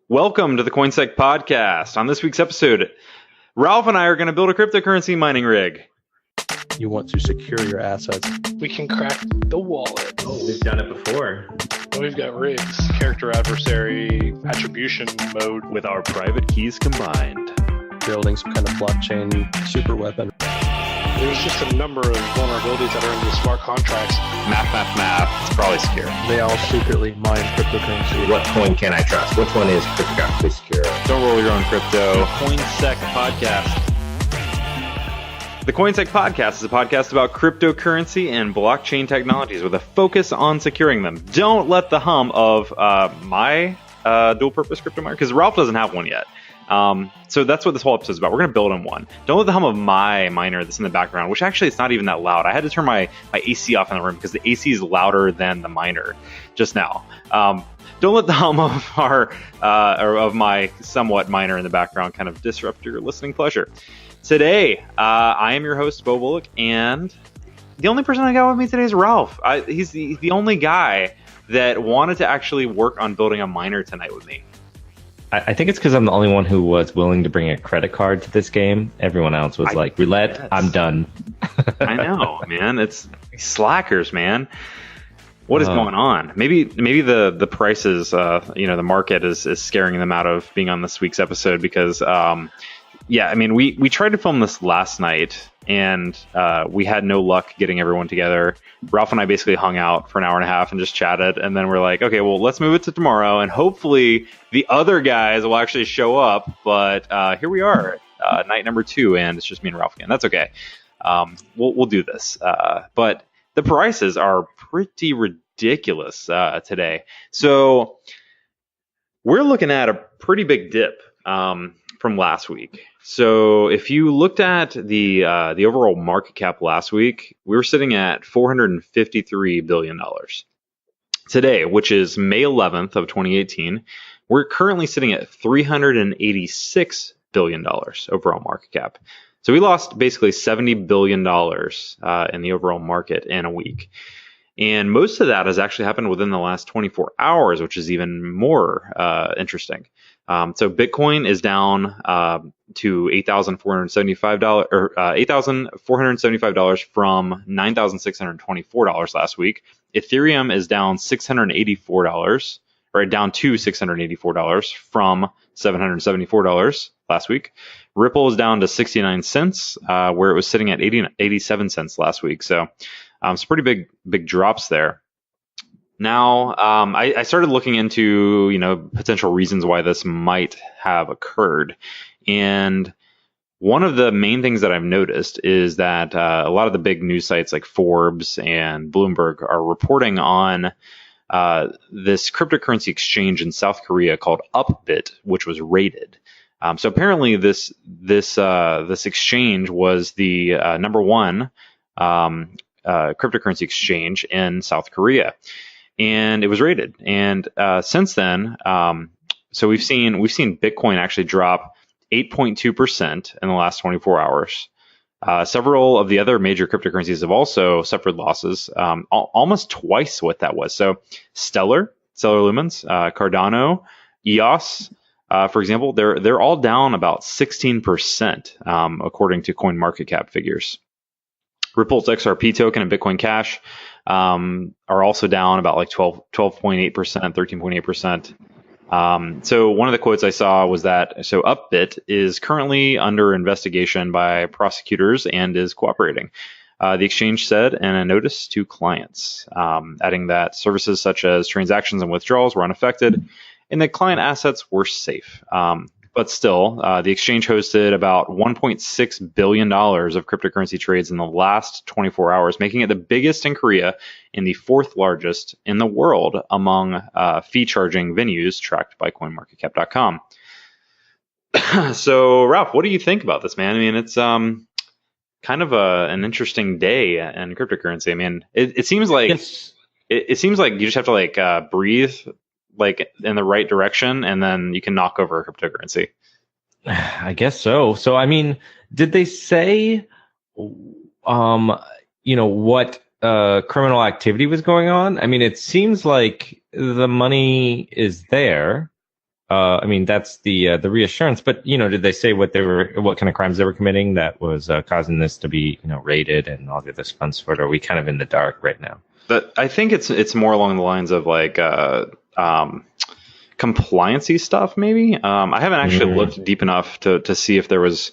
Welcome to the CoinSec podcast. On this week's episode, Ralph and I are going to build a cryptocurrency mining rig. You want to secure your assets. We can crack the wallet. Oh, we've done it before. We've got rigs, character adversary, attribution mode. With our private keys combined. Building some kind of blockchain super weapon. There's just a number of vulnerabilities that are in the smart contracts. Math. It's probably secure. They all secretly mine cryptocurrency. What coin can I trust? Which one is cryptographically secure? Don't roll your own crypto. CoinSec podcast. The CoinSec podcast is a podcast about cryptocurrency and blockchain technologies with a focus on securing them. Don't let the hum of my dual-purpose crypto miner, because Ralph doesn't have one yet. So that's what this whole episode is about. We're going to build him one. Don't let the hum of my miner that's in the background, which actually it's not even that loud. I had to turn my AC off in the room because the AC is louder than the miner just now. Don't let the hum of our or of my somewhat miner in the background kind of disrupt your listening pleasure. Today, I am your host, Bo Bullock, and the only person I got with me today is Ralph. He's the only guy that wanted to actually work on building a miner tonight with me. I think it's because I'm the only one who was willing to bring a credit card to this game. Everyone else was like, roulette, yes. I'm done. I know, man. It's slackers, man. What is going on? Maybe the prices, the market is scaring them out of being on this week's episode because, we tried to film this last night and we had no luck getting everyone together. Ralph and I basically hung out for an hour and a half and just chatted. And then we're like, okay, well, let's move it to tomorrow. And hopefully the other guys will actually show up. But here we are, night number 2, and it's just me and Ralph again. That's okay. We'll do this. But the prices are pretty ridiculous today. So we're looking at a pretty big dip from last week. So if you looked at the overall market cap last week, we were sitting at $453 billion. Today, which is May 11th of 2018, we're currently sitting at $386 billion overall market cap. So we lost basically $70 billion in the overall market in a week. And most of that has actually happened within the last 24 hours, which is even more interesting. So Bitcoin is down to $8,475 or $8,475 from $9,624 last week. Ethereum is down $684 or down to $684 from $774 last week. Ripple is down to 69 cents, where it was sitting at 87 cents last week. So some pretty big drops there. Now, I started looking into, potential reasons why this might have occurred. And one of the main things that I've noticed is that a lot of the big news sites like Forbes and Bloomberg are reporting on this cryptocurrency exchange in South Korea called Upbit, which was raided. So apparently this exchange was the number one cryptocurrency exchange in South Korea. And it was raided. And since then, so we've seen Bitcoin actually drop 8.2% in the last 24 hours. Several of the other major cryptocurrencies have also suffered losses, almost twice what that was. So Stellar Lumens, Cardano, EOS, for example, they're all down about 16%, according to CoinMarketCap figures. Ripple's XRP token and Bitcoin Cash are also down about like 12.8%, 13.8%. So one of the quotes I saw was that, Upbit is currently under investigation by prosecutors and is cooperating. The exchange said in a notice to clients, adding that services such as transactions and withdrawals were unaffected and that client assets were safe. But still, the exchange hosted about $1.6 billion of cryptocurrency trades in the last 24 hours, making it the biggest in Korea and the 4th largest in the world among fee-charging venues tracked by CoinMarketCap.com. So, Ralph, what do you think about this, man? I mean, it's kind of an interesting day in cryptocurrency. I mean, it seems like it seems like you just have to breathe in the right direction, and then you can knock over a cryptocurrency. I guess so. So, I mean, did they say, what criminal activity was going on? I mean, it seems like the money is there. I mean, that's the reassurance. But did they say what kind of crimes they were committing that was causing this to be raided and all the other fun sort? Or are we kind of in the dark right now? I think it's more along the lines of like compliancy stuff, maybe. I haven't actually looked deep enough to see if there was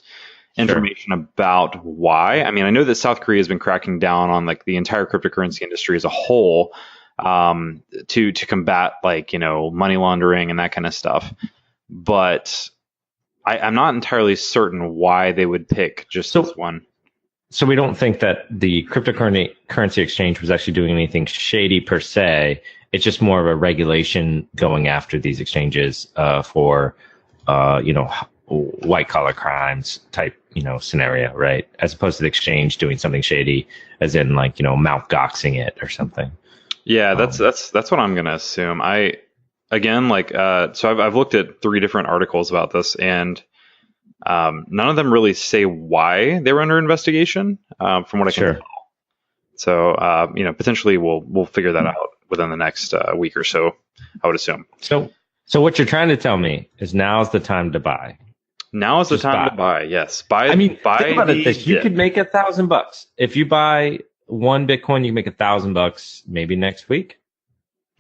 information about why. I mean, I know that South Korea has been cracking down on like the entire cryptocurrency industry as a whole, to combat like money laundering and that kind of stuff. But I'm not entirely certain why they would pick just this one. So we don't think that the cryptocurrency exchange was actually doing anything shady per se. It's just more of a regulation going after these exchanges for white collar crimes type scenario, right? As opposed to the exchange doing something shady, as in like Mt. Goxing it or something. Yeah, that's what I'm gonna assume. So I've looked at 3 different articles about this, and none of them really say why they were under investigation, from what I can tell. So potentially we'll figure that out within the next week or so, I would assume. So what you're trying to tell me is now's the time to buy. Now is the time to buy. Yes, buy. Think about it. This you could make $1,000 if you buy one Bitcoin. You can make $1,000 maybe next week.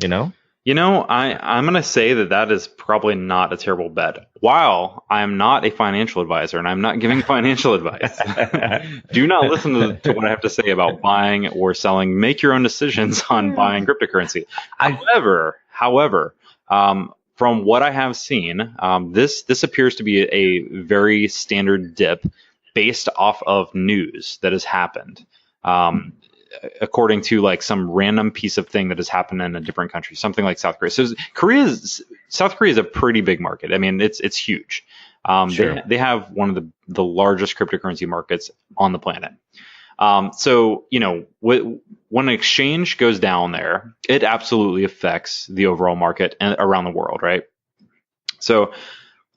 I'm going to say that is probably not a terrible bet. While I am not a financial advisor and I'm not giving financial advice, do not listen to what I have to say about buying or selling. Make your own decisions on buying cryptocurrency. However, from what I have seen, this appears to be a very standard dip based off of news that has happened. According to like some random piece of thing that has happened in a different country, something like South Korea. So South Korea is a pretty big market. I mean, it's huge. They have one of the largest cryptocurrency markets on the planet. So when an exchange goes down there, it absolutely affects the overall market and around the world, right? So,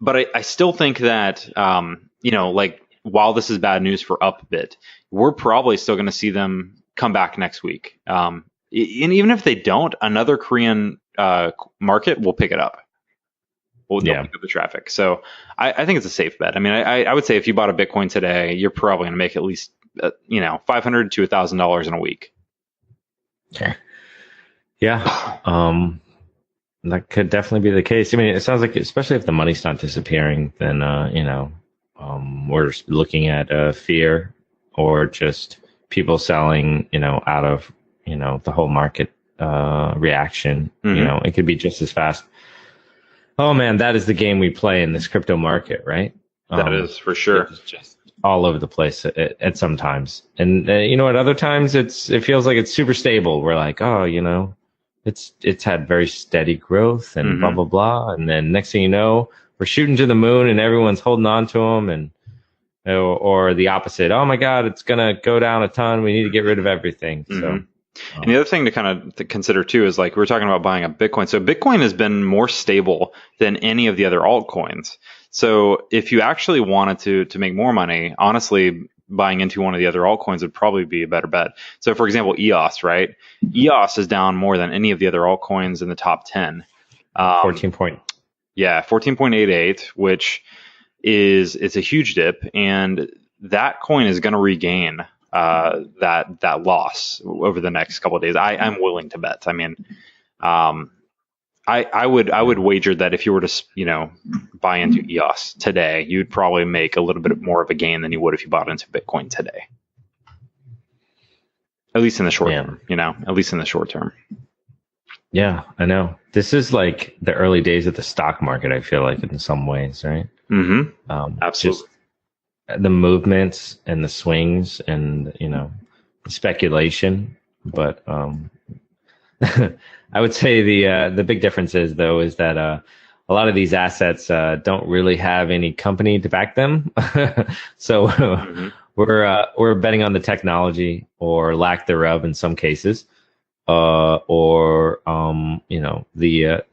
but I still think that like while this is bad news for Upbit, we're probably still going to see them come back next week. And even if they don't, another Korean market will pick it up. They'll pick up the traffic. So I think it's a safe bet. I mean, I would say if you bought a Bitcoin today, you're probably going to make at least $500 to $1,000 in a week. Okay. Yeah. That could definitely be the case. I mean, it sounds like, especially if the money's not disappearing, then we're looking at fear or just people selling, out of, the whole market reaction. It could be just as fast. Oh man, that is the game we play in this crypto market, right? That is for sure. It's just all over the place at some times. And at other times it feels like it's super stable. We're like, it's had very steady growth and blah, blah, blah. And then next thing you know, we're shooting to the moon and everyone's holding on to them, and or the opposite. Oh my God, it's going to go down a ton. We need to get rid of everything. So, and the other thing to kind of consider too is like we're talking about buying a Bitcoin. So Bitcoin has been more stable than any of the other altcoins. So if you actually wanted to make more money, honestly, buying into one of the other altcoins would probably be a better bet. So for example, EOS, right? EOS is down more than any of the other altcoins in the top 10. 14.88, which it's a huge dip, and that coin is going to regain that loss over the next couple of days. I'm willing to bet. I mean, I would wager that if you were to buy into EOS today, you'd probably make a little bit more of a gain than you would if you bought into Bitcoin today. At least in the short term, at least in the short term. Yeah, I know. This is like the early days of the stock market, I feel like, in some ways, right? Absolutely. Just the movements and the swings and, the speculation. But I would say the big difference is, though, is that a lot of these assets don't really have any company to back them. So we're betting on the technology or lack thereof in some cases. Or the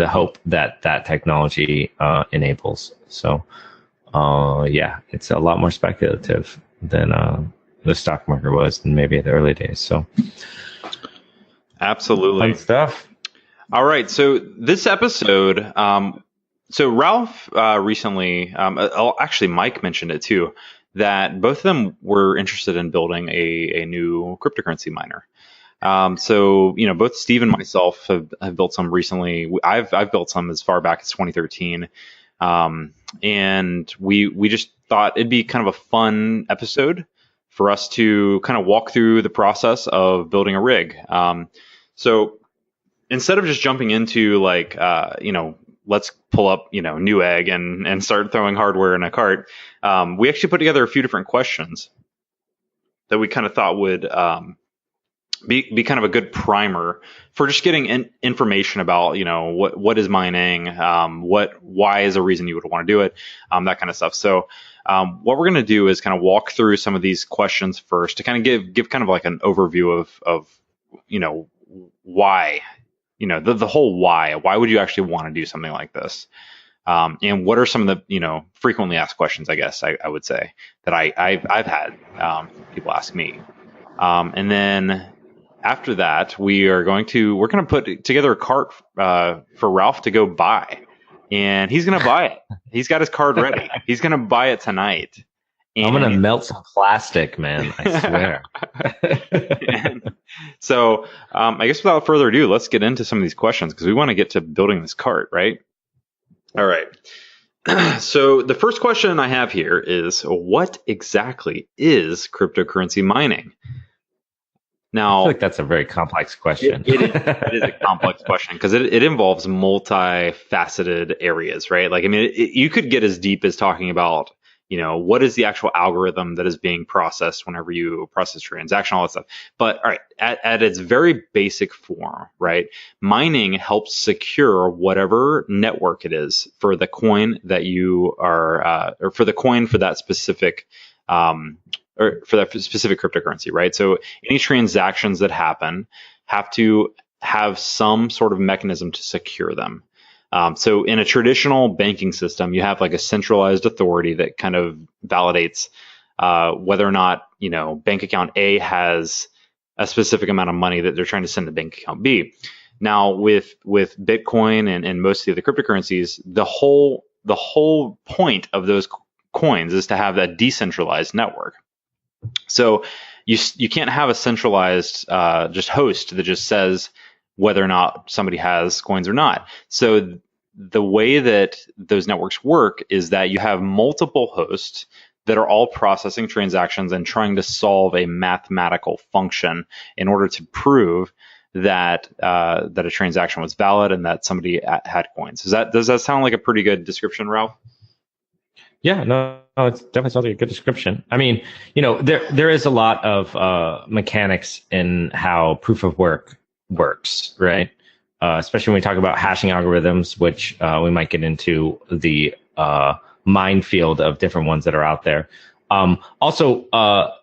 hope that technology enables. So it's a lot more speculative than the stock market was in maybe the early days. So absolutely fun stuff. All right, so this episode So Ralph recently, actually Mike mentioned it too, that both of them were interested in building a new cryptocurrency miner. So both Steve and myself have built some recently. I've built some as far back as 2013, and we just thought it'd be kind of a fun episode for us to kind of walk through the process of building a rig. So instead of just jumping into like let's pull up Newegg and start throwing hardware in a cart, we actually put together a few different questions that we kind of thought would be kind of a good primer for just getting information about what is mining, why is a reason you would want to do it, that kind of stuff. So what we're going to do is kind of walk through some of these questions first to kind of give kind of like an overview of why, the whole why would you actually want to do something like this, and what are some of the frequently asked questions, I guess I would say, that I've had people ask me, and then after that we're going to put together a cart for Ralph to go buy, and he's going to buy it. He's got his card ready. He's going to buy it tonight. And I'm going to melt some plastic, man. I swear. So I guess without further ado, let's get into some of these questions because we want to get to building this cart, right? All right. So the first question I have here is, what exactly is cryptocurrency mining? Now, I feel like that's a very complex question. It is a complex question because it involves multifaceted areas, right? Like, I mean, you could get as deep as talking about, what is the actual algorithm that is being processed whenever you process transaction, all that stuff. But all right, at its very basic form, right? Mining helps secure whatever network it is for the coin that you are, or for the coin for that specific, or for that specific cryptocurrency, right? So any transactions that happen have to have some sort of mechanism to secure them. So in a traditional banking system, you have like a centralized authority that kind of validates whether or not, bank account A has a specific amount of money that they're trying to send to bank account B. Now with Bitcoin and most of the cryptocurrencies, the whole point of those coins is to have that decentralized network. So you can't have a centralized just host that just says whether or not somebody has coins or not. So the way that those networks work is that you have multiple hosts that are all processing transactions and trying to solve a mathematical function in order to prove that that a transaction was valid and that somebody had coins. Does that sound like a pretty good description, Ralph? Yeah, no, it definitely sounds like a good description. I mean, there is a lot of mechanics in how proof of work works, right? Especially when we talk about hashing algorithms, which we might get into the minefield of different ones that are out there. Also,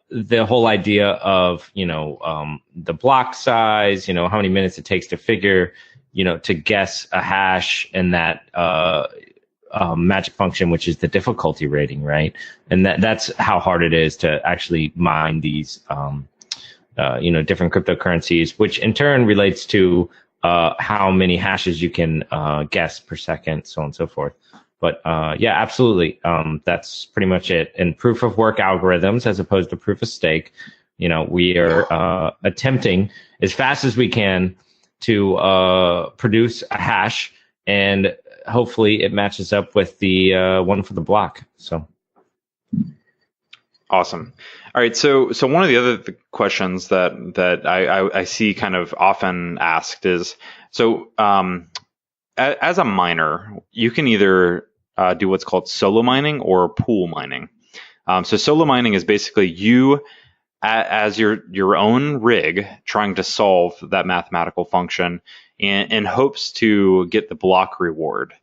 the whole idea of the block size, how many minutes it takes to figure, to guess a hash, and that magic function, which is the difficulty rating, right? And that's how hard it is to actually mine these different cryptocurrencies, which in turn relates to how many hashes you can guess per second, so on and so forth. But yeah, absolutely. That's pretty much it. In proof of work algorithms, as opposed to proof of stake, we are attempting as fast as we can to produce a hash, and hopefully it matches up with the one for the block. So awesome. All right. So one of the other questions that I see kind of often asked is, so as a miner, you can either do what's called solo mining or pool mining. So solo mining is basically you as your own rig trying to solve that mathematical function in hopes to get the block reward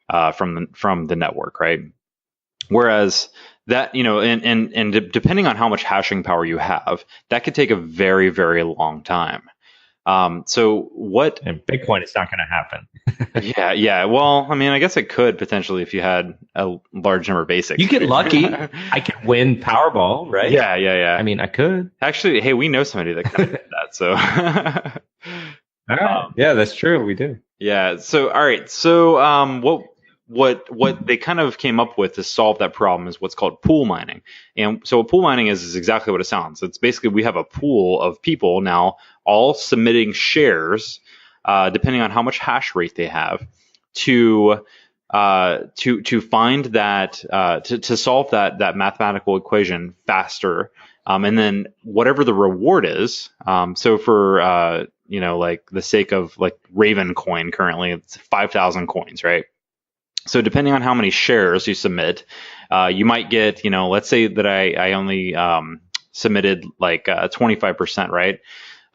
from the network, right? Whereas that, and depending on how much hashing power you have, that could take a very, very long time. So what? And Bitcoin, it's not going to happen. Yeah. Well, I mean, I guess it could potentially if you had a large number of basics. You get lucky. I could win Powerball, right? Yeah. I mean, I could. Actually, hey, we know somebody that kind of did that. So. All right. Yeah, that's true. We do. Yeah. So, all right. So, what they kind of came up with to solve that problem is what's called pool mining. And so what pool mining is exactly what it sounds. It's basically we have a pool of people now all submitting shares, depending on how much hash rate they have, to find that to solve that mathematical equation faster. And then whatever the reward is. So for like the sake of like Raven coin currently, it's 5,000 coins, right? So depending on how many shares you submit, you might get, let's say that I only submitted like 25%, right?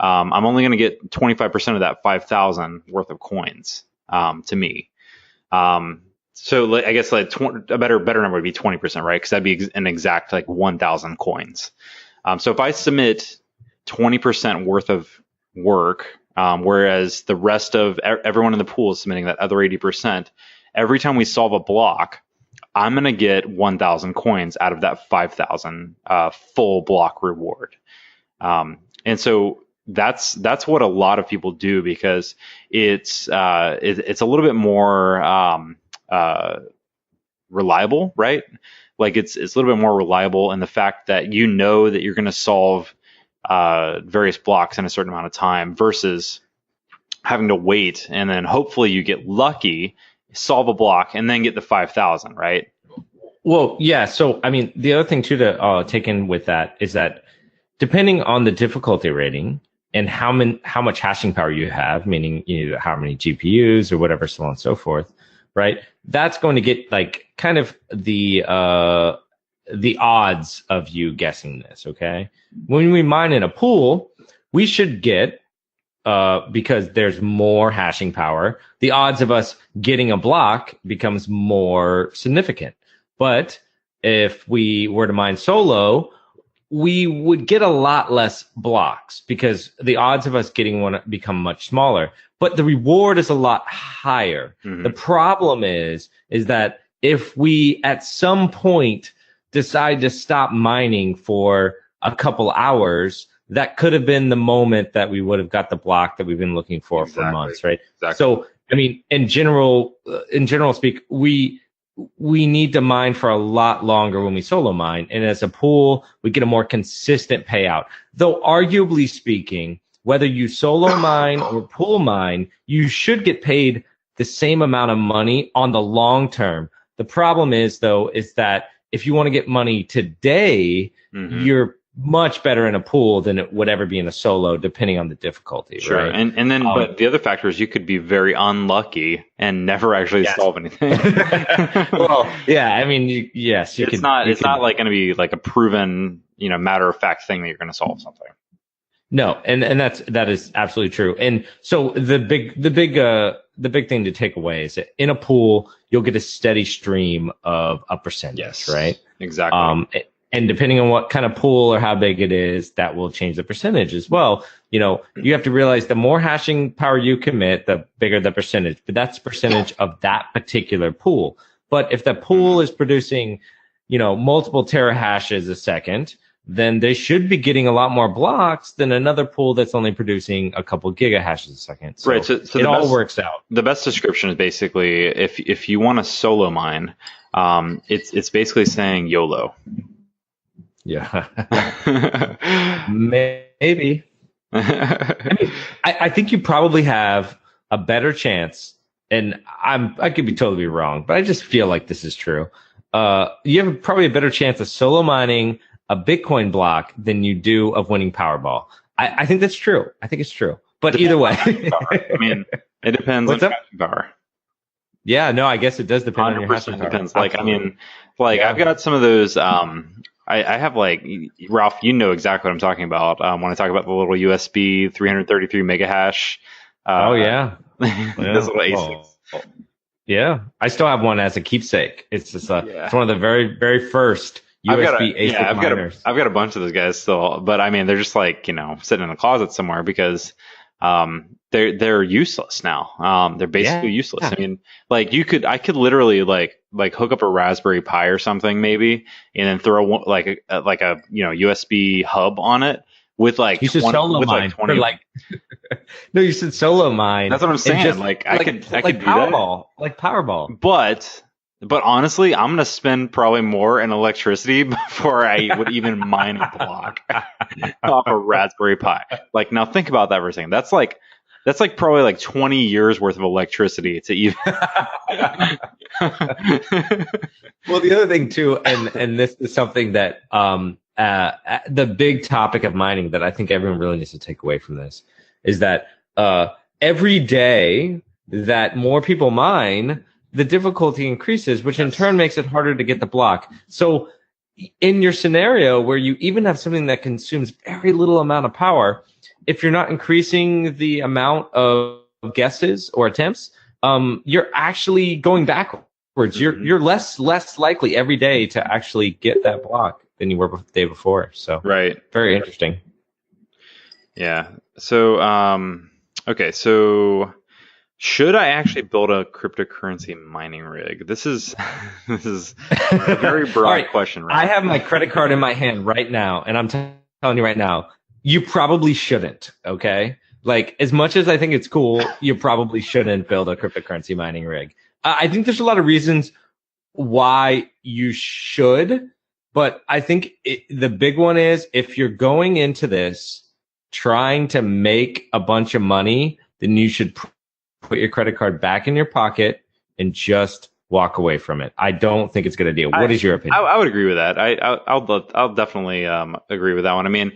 I'm only going to get 25% of that 5,000 worth of coins to me. So I guess like a better number would be 20%, right? Because that'd be an exact like 1,000 coins. So if I submit 20% worth of work, whereas the rest of everyone in the pool is submitting that other 80%, every time we solve a block, I'm going to get 1,000 coins out of that 5,000 full block reward. And so that's what a lot of people do because it's a little bit more reliable, right? Like it's a little bit more reliable in the fact that you know that you're going to solve various blocks in a certain amount of time versus having to wait and then hopefully you get lucky, solve a block, and then get the 5,000, right? Well, yeah. So, I mean, the other thing too to take in with that is that depending on the difficulty rating and how much hashing power you have, meaning how many GPUs or whatever, so on and so forth, right? That's going to get like kind of the odds of you guessing this. Okay, when we mine in a pool, we should get because there's more hashing power, the odds of us getting a block becomes more significant. But if we were to mine solo, we would get a lot less blocks because the odds of us getting one become much smaller. But the reward is a lot higher. Mm-hmm. The problem is that if we at some point decide to stop mining for a couple hours, that could have been the moment that we would have got the block that we've been looking for months, right? Exactly. So, I mean, in general speak, we need to mine for a lot longer when we solo mine. And as a pool, we get a more consistent payout. Though arguably speaking, whether you solo mine or pool mine, you should get paid the same amount of money on the long term. The problem is that if you want to get money today, mm-hmm. you're much better in a pool than it would ever be in a solo, depending on the difficulty. Sure. Right? And then, but the other factor is you could be very unlucky and never actually solve anything. Well, yeah, I mean, yes, it's not like going to be like a proven, matter of fact thing that you're going to solve something. No. And that is absolutely true. And so the big thing to take away is that in a pool, you'll get a steady stream of a percentage, yes, right? Exactly. And depending on what kind of pool or how big it is, that will change the percentage as well. You have to realize the more hashing power you commit, the bigger the percentage. But that's the percentage of that particular pool. But if the pool is producing, multiple terahashes a second, then they should be getting a lot more blocks than another pool that's only producing a couple gigahashes a second. So, right. So it all works out. The best description is basically if you want to solo mine, it's basically saying YOLO. Yeah, maybe. I think you probably have a better chance, and I could be totally wrong, but I just feel like this is true. You have probably a better chance of solo mining a Bitcoin block than you do of winning Powerball. I think that's true. I think it's true. But either way, I mean, it depends on hashing power. Yeah, no, I guess it does depend on your hashing power. Depends. I've got some of those. I have Ralph, you know exactly what I'm talking about. When I talk about the little USB 333 mega hash. Oh yeah, those little ASICs. Yeah, I still have one as a keepsake. It's just it's one of the very very first USB ASIC miners. I've got a bunch of those guys still, but I mean they're just sitting in a closet somewhere because they're useless now. They're basically useless. I mean, I could literally hook up a Raspberry Pi or something maybe, and then throw a USB hub on it with you should solo mine 20. No, you should solo mine. That's what I'm saying. I could do Powerball, like Powerball. But But honestly, I'm gonna spend probably more in electricity before I would even mine a block off a Raspberry Pi. Like, now think about that for a second. That's like probably like 20 years worth of electricity to even. Well, the other thing too, and this is something that the big topic of mining that I think everyone really needs to take away from this is that every day that more people mine, the difficulty increases, which in turn makes it harder to get the block. So in your scenario where you even have something that consumes very little amount of power, if you're not increasing the amount of guesses or attempts, you're actually going backwards. You're less likely every day to actually get that block than you were the day before. So Right. very interesting. Yeah. So okay. So should I actually build a cryptocurrency mining rig? This is a very broad All right. question. Right? I have my credit card in my hand right now, and I'm telling you right now, you probably shouldn't. Okay, like as much as I think it's cool, you probably shouldn't build a cryptocurrency mining rig. I think there's a lot of reasons why you should, but I think the big one is if you're going into this trying to make a bunch of money, then you should put your credit card back in your pocket and just walk away from it. I don't think it's a good idea. What is your opinion? I would agree with that. I'll definitely agree with that one. I mean,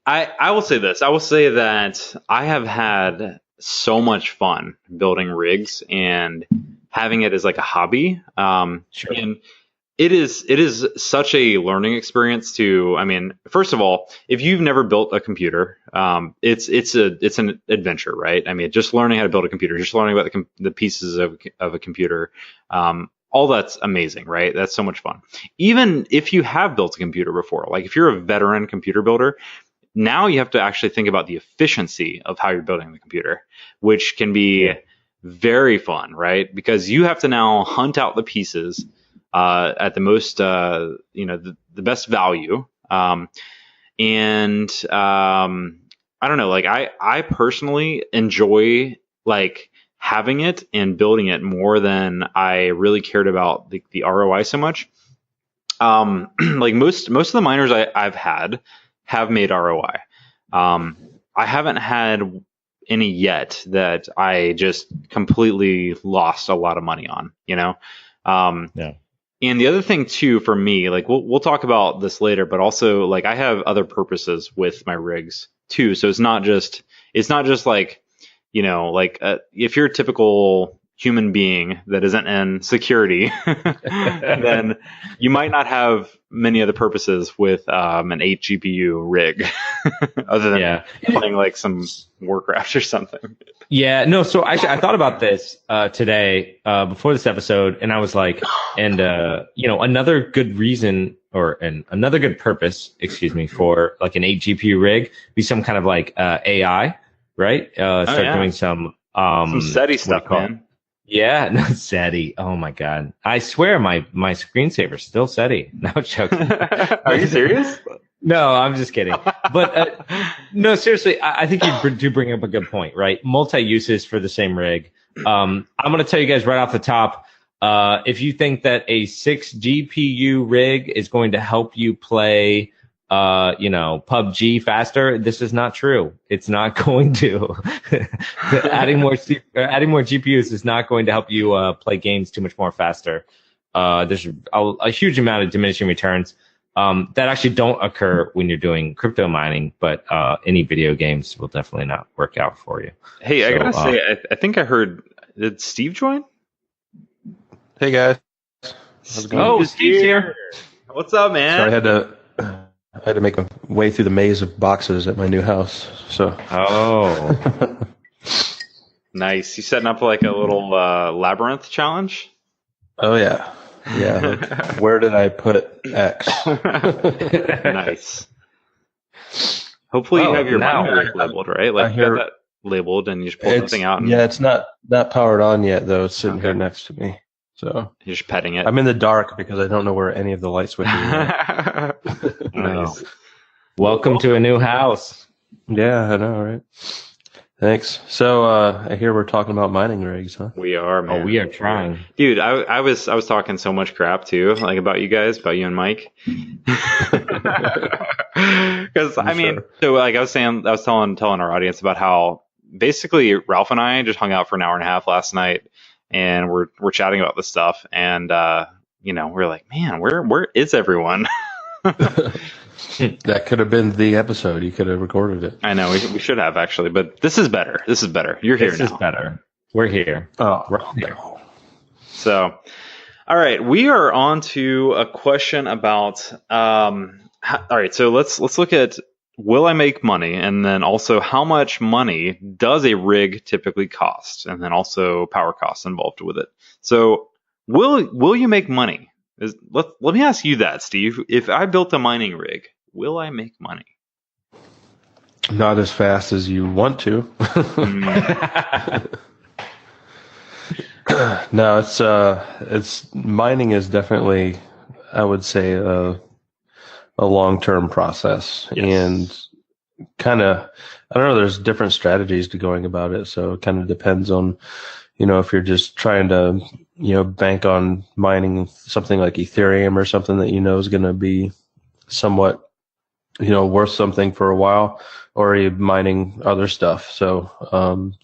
I will say this. I will say that I have had so much fun building rigs and having it as like a hobby. Sure. And it is such a learning experience to, I mean, first of all, if you've never built a computer, it's an adventure, right? I mean, just learning how to build a computer, just learning about the pieces of a computer, all that's amazing, right? That's so much fun. Even if you have built a computer before, like if you're a veteran computer builder, now you have to actually think about the efficiency of how you're building the computer, which can be very fun, right? Because you have to now hunt out the pieces at the most, the best value. I don't know, like I personally enjoy like having it and building it more than I really cared about the ROI so much. Like most of the miners I've had have made ROI. I haven't had any yet that I just completely lost a lot of money on, Yeah. And the other thing too, for me, like we'll talk about this later, but also like I have other purposes with my rigs too. So it's not just like, if you're a typical human being that isn't in security, then you might not have many other purposes with an 8 GPU rig other than playing like some Warcraft or something. Yeah, no. So actually, I thought about this today before this episode, and I was like, another good reason another good purpose, for like an 8 GPU rig be some kind of like AI, right? Start doing some SETI stuff, man. Yeah, no SETI. Oh my god, I swear my screensaver's still SETI. No joking. Are you serious? No, I'm just kidding. But no, seriously, I think you do bring up a good point, right? Multi-uses for the same rig. I'm going to tell you guys right off the top, if you think that a 6 GPU rig is going to help you play, PUBG faster, this is not true. It's not going to. adding more GPUs is not going to help you play games too much more faster. There's a huge amount of diminishing returns. That actually don't occur when you're doing crypto mining, but any video games will definitely not work out for you. Hey, I gotta say, I think I heard, did Steve join? Hey guys. Steve's here. What's up, man? Sorry, I had to make my way through the maze of boxes at my new house. So. Oh. Nice. You setting up like a little labyrinth challenge? Oh yeah. Yeah. Like, where did I put X? Nice. Hopefully you have your mining rig labeled, right? Like you got that labeled and you just pull something out. Yeah, it's not powered on yet though. It's sitting here next to me. So you're just petting it. I'm in the dark because I don't know where any of the light switches are. Nice. Welcome to a new house. Yeah, I know, right? Thanks. So I hear we're talking about mining rigs, huh? We are, man. Oh, we are trying. Dude, I was talking so much crap too, like about you guys, about you and Mike. Because I mean, Sure. so like I was telling our audience about how basically Ralph and I just hung out for an hour and a half last night, and we're chatting about this stuff, and we're like, man, where is everyone? That could have been the episode. You could have recorded it. I know we should have actually, but this is better. This is better. You're here now. This is better. We're here. Oh, We're here. So, all right, we are on to a question about. All right, so let's look at will I make money, and then also how much money does a rig typically cost, and then also power costs involved with it. So, will you make money? Let me ask you that, Steve. If I built a mining rig, will I make money? not as fast as you want to. No, it's mining is definitely, I would say, a long-term process, Yes. and kind of, I don't know. There's different strategies to going about it, so it kind of depends on, if you're just trying to, bank on mining something like Ethereum or something that is going to be somewhat, worth something for a while, or are you mining other stuff so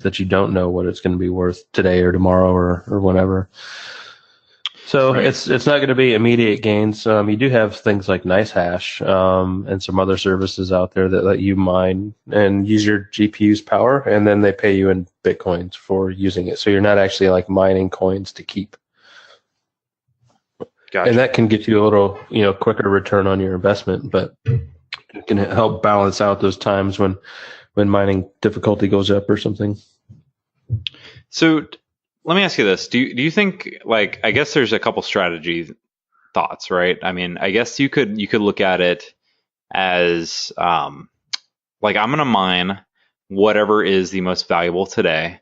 that you don't know what it's going to be worth today or tomorrow or whenever. So Right. it's not going to be immediate gains. You do have things like NiceHash and some other services out there that let you mine and use your GPU's power, and then they pay you in Bitcoins for using it. So you're not actually like mining coins to keep. Gotcha. And that can get you a little, quicker return on your investment, but it can help balance out those times when mining difficulty goes up or something. So let me ask you this. Do you think, like, I guess there's a couple strategy thoughts, right? I mean, I guess you could look at it as like, I'm going to mine whatever is the most valuable today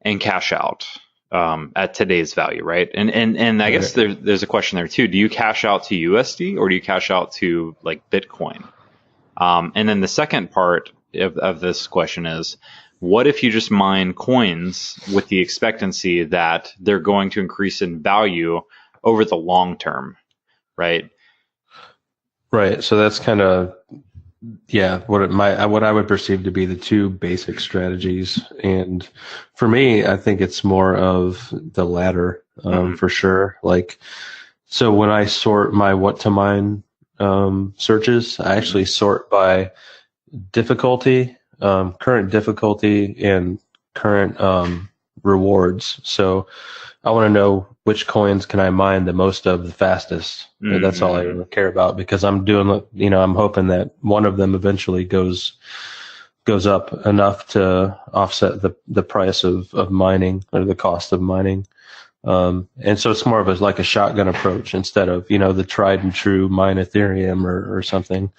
and cash out at today's value, right? And I guess there's a question there too. Do you cash out to USD or do you cash out to like Bitcoin? And then the second part of this question is, what if you just mine coins with the expectancy that they're going to increase in value over the long term, right? Right. So that's kind of, what I would perceive to be the two basic strategies. And for me, I think it's more of the latter, for sure. Like, so when I sort my what to mine searches, I actually sort by difficulty, current difficulty, and current rewards. So I want to know which coins can I mine the most of the fastest. Mm-hmm. That's all I really care about, because I'm doing, I'm hoping that one of them eventually goes up enough to offset the price of mining, or the cost of mining. And so it's more of like a shotgun approach instead of, the tried and true mine Ethereum or something.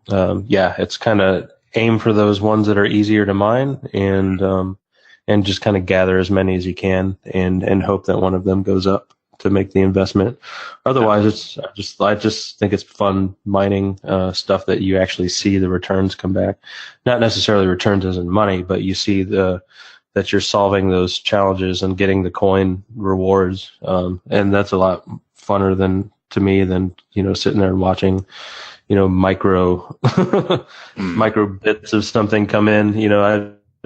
It's kind of aim for those ones that are easier to mine, and just kind of gather as many as you can, and hope that one of them goes up to make the investment. Otherwise, I just think it's fun mining stuff that you actually see the returns come back. Not necessarily returns as in money, but you see that you're solving those challenges and getting the coin rewards. And that's a lot funner to me than sitting there and watching, micro bits of something come in.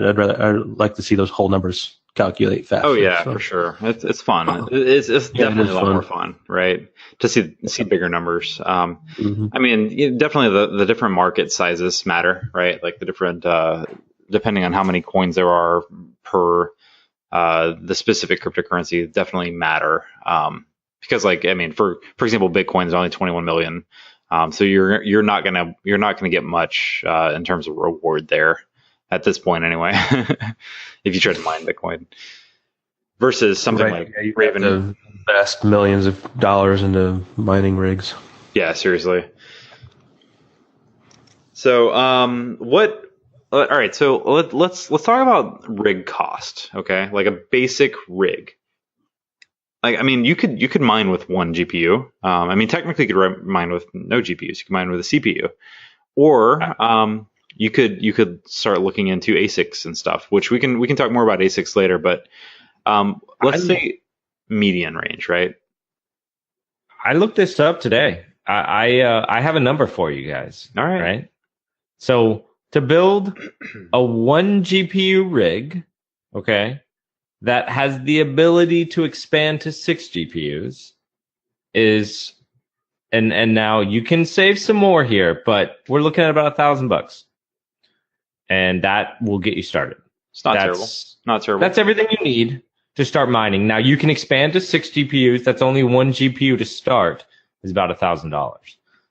I'd like to see those whole numbers calculate fast. Oh yeah, for sure. It's fun. It's definitely a lot more fun, right? To see bigger numbers. I mean, definitely the different market sizes matter, right? Like the different, depending on how many coins there are per the specific cryptocurrency, definitely matter. Because, like, I mean, for example, Bitcoin is only 21 million. So you're not gonna get much in terms of reward there at this point, anyway. If you try to mine Bitcoin versus something like Raven, to invest millions of dollars into mining rigs. Yeah, seriously. So what? All right, so let's talk about rig cost. Okay, like a basic rig. Like, I mean, you could mine with one GPU. I mean, technically, you could mine with no GPUs. You can mine with a CPU, or you could start looking into ASICs and stuff, which we can talk more about ASICs later. But let's say median range, right? I looked this up today. I have a number for you guys. All right. Right. So to build a 1 GPU rig, okay, that has the ability to expand to 6 GPUs is, and now you can save some more here, but we're looking at about $1,000, and that will get you started. It's not terrible. Not terrible. That's everything you need to start mining. Now you can expand to 6 GPUs. That's only 1 GPU to start. Is about $1,000.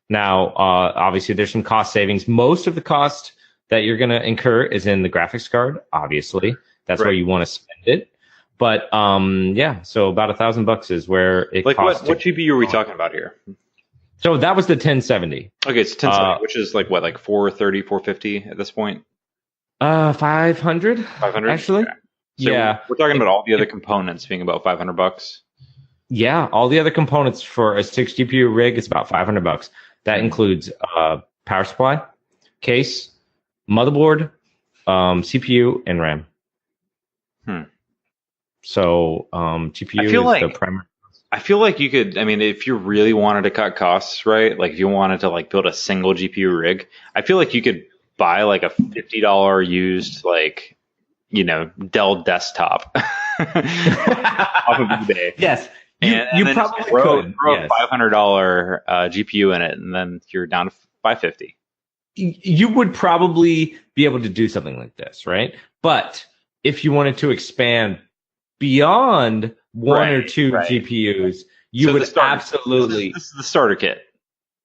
Now, obviously, there's some cost savings. Most of the cost that you're going to incur is in the graphics card. Obviously, that's where you want to spend it. But yeah, so about $1,000 is where it costs. What GPU are we talking about here? So that was the 1070. Okay, it's 1070, which is like 430, 450 at this point. 500. 500 actually. Okay. So yeah, we're talking about all the other components being about $500. Yeah, all the other components for a 6 GPU rig is about $500. That includes power supply, case, motherboard, CPU, and RAM. So GPU is the primary. I feel like you could. I mean, if you really wanted to cut costs, right? Like if you wanted to build a single GPU rig, I feel like you could buy a $50 used Dell desktop off of eBay. Yes. You probably throw a $500 GPU in it, and then you're down to $550. You would probably be able to do something like this, right? But if you wanted to expand beyond one or two GPUs, you would absolutely. This is the starter kit.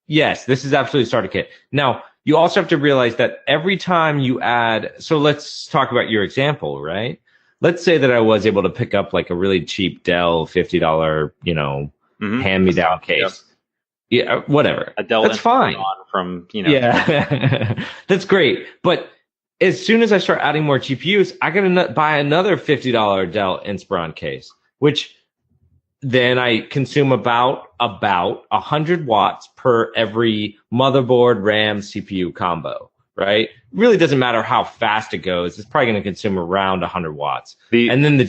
Yes, this is absolutely a starter kit. Now, you also have to realize that every time you add, so let's talk about your example, right? Let's say that I was able to pick up a really cheap Dell $50, hand-me-down case. Yep. Yeah, whatever. A Dell. That's fine. From Yeah, that's great. But as soon as I start adding more GPUs, I gotta buy another $50 Dell Inspiron case, which then I consume about 100 watts per every motherboard, RAM, CPU combo. Right? Really doesn't matter how fast it goes. It's probably going to consume around 100 watts. And then the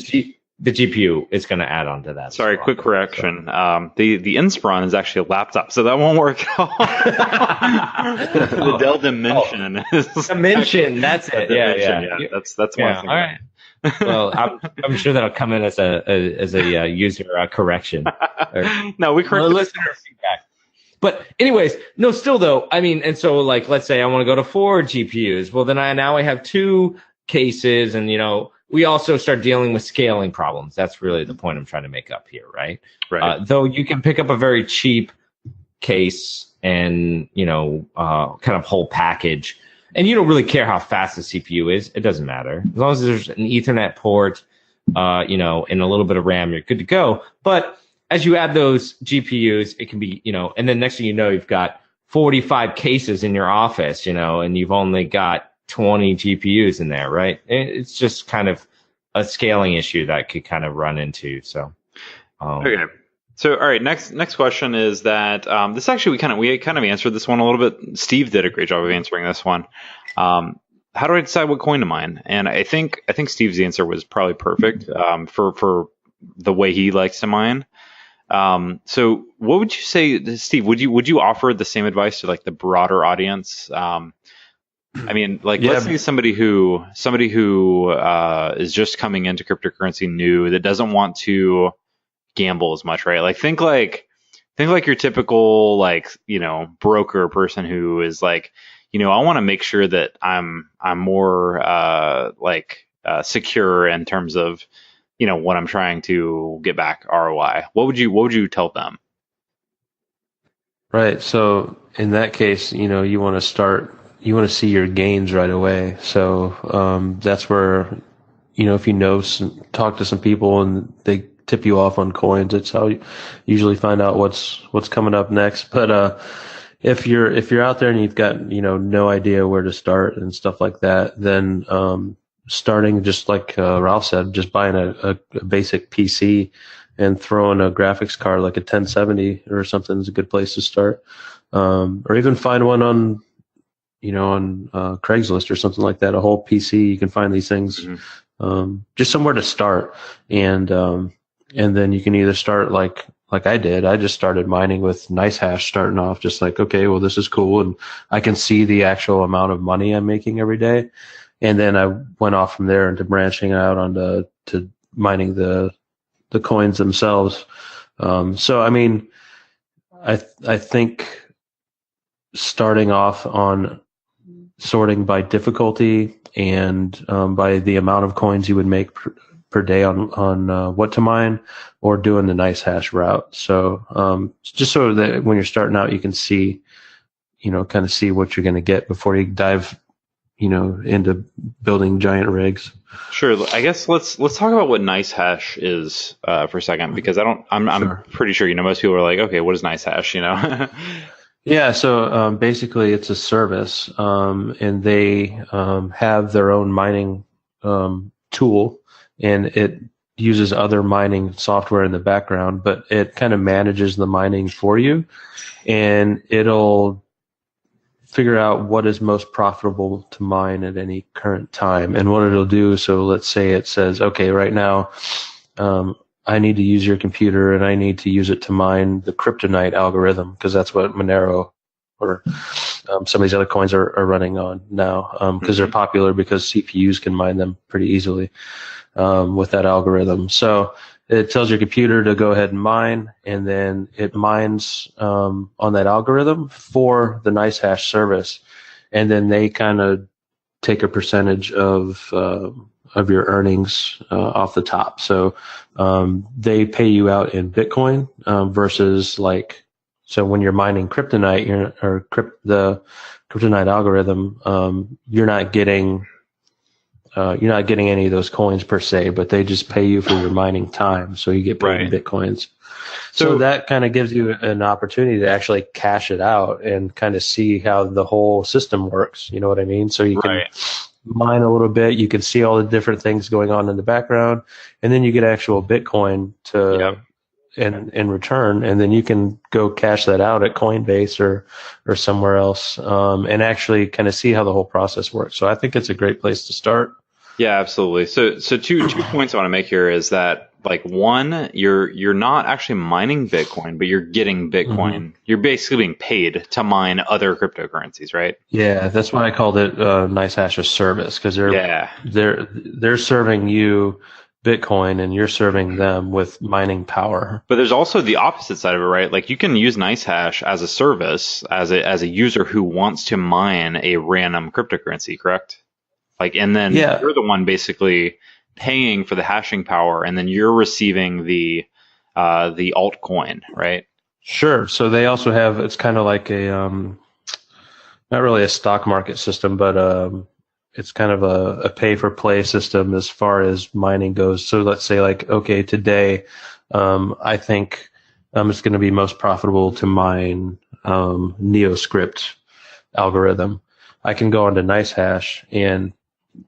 GPU is going to add on to that. Sorry, quick correction. The Inspiron is actually a laptop, so that won't work at all. The Dell Dimension is Dimension. That's it. Yeah. That's one thing. All right. Well, I'm sure that'll come in as a user correction. No, we correct listener feedback. But anyways, no, still though, I mean, and so let's say I want to go to 4 GPUs. Well, then I have 2 cases, and we also start dealing with scaling problems. That's really the point I'm trying to make up here, right? Right. Though you can pick up a very cheap case and kind of whole package, and you don't really care how fast the CPU is. It doesn't matter as long as there's an Ethernet port, and a little bit of RAM, you're good to go. But as you add those GPUs, it can be, and then next thing you know, you've got 45 cases in your office, and you've only got 20 GPUs in there, right? It's just kind of a scaling issue that could kind of run into. So, okay. So, all right. Next question is that this actually we kind of answered this one a little bit. Steve did a great job of answering this one. How do I decide what coin to mine? And I think Steve's answer was probably perfect for the way he likes to mine. So what would you say, Steve, would you offer the same advice to the broader audience? I mean, let's say somebody who is just coming into cryptocurrency new, that doesn't want to gamble as much, right? Think like your typical broker person who is I want to make sure that I'm more secure in terms of when I'm trying to get back ROI. What would you tell them? Right. So in that case, you want to see your gains right away. So that's where, if talk to some people and they tip you off on coins, it's how you usually find out what's coming up next. But if you're out there and you've got no idea where to start and stuff like that, then starting just like Ralph said, just buying a basic PC and throwing a graphics card like a 1070 or something is a good place to start. Or even find one on on Craigslist or something like that, a whole PC. You can find these things, just somewhere to start. And then you can either start like I did. I just started mining with NiceHash starting off, just like, okay, well, this is cool. And I can see the actual amount of money I'm making every day. And then I went off from there into branching out onto to mining the coins themselves. So, I mean, I think starting off on sorting by difficulty and by the amount of coins you would make per day on what to mine, or doing the NiceHash route. So just so that when you're starting out, you can see, kind of see what you're going to get before you dive, into building giant rigs. Sure. I guess let's talk about what NiceHash is for a second, because I'm pretty sure most people are like, okay, what is NiceHash? Yeah, so basically it's a service, and they have their own mining tool, and it uses other mining software in the background, but it kind of manages the mining for you, and it'll figure out what is most profitable to mine at any current time. And what it'll do, so let's say it says, okay, right now I need to use your computer and I need to use it to mine the kryptonite algorithm, because that's what Monero or some of these other coins are running on now, because they're popular because CPUs can mine them pretty easily with that algorithm. So it tells your computer to go ahead and mine, and then it mines on that algorithm for the NiceHash service, and then they kind of take a percentage of your earnings off the top. So they pay you out in Bitcoin versus so when you're mining kryptonite, the kryptonite algorithm, you're not getting any of those coins per se, but they just pay you for your mining time, so you get paid in Bitcoins. So that kind of gives you an opportunity to actually cash it out and kind of see how the whole system works. You know what I mean? So you can mine a little bit, you can see all the different things going on in the background, and then you get actual Bitcoin to in return, and then you can go cash that out at Coinbase or somewhere else, and actually kind of see how the whole process works. So I think it's a great place to start. Yeah, absolutely. So two points I want to make here is that, one, you're not actually mining Bitcoin, but you're getting Bitcoin. Mm-hmm. You're basically being paid to mine other cryptocurrencies, right? Yeah, that's why I called it NiceHash as service, because they're serving you Bitcoin and you're serving them with mining power. But there's also the opposite side of it, right? You can use NiceHash as a service as a user who wants to mine a random cryptocurrency, correct? And then you're the one basically paying for the hashing power, and then you're receiving the altcoin, right? Sure. So they also have, it's kind of like a not really a stock market system, but it's kind of a pay for play system as far as mining goes. So let's say okay, today I think it's going to be most profitable to mine NeoScript algorithm. I can go onto NiceHash and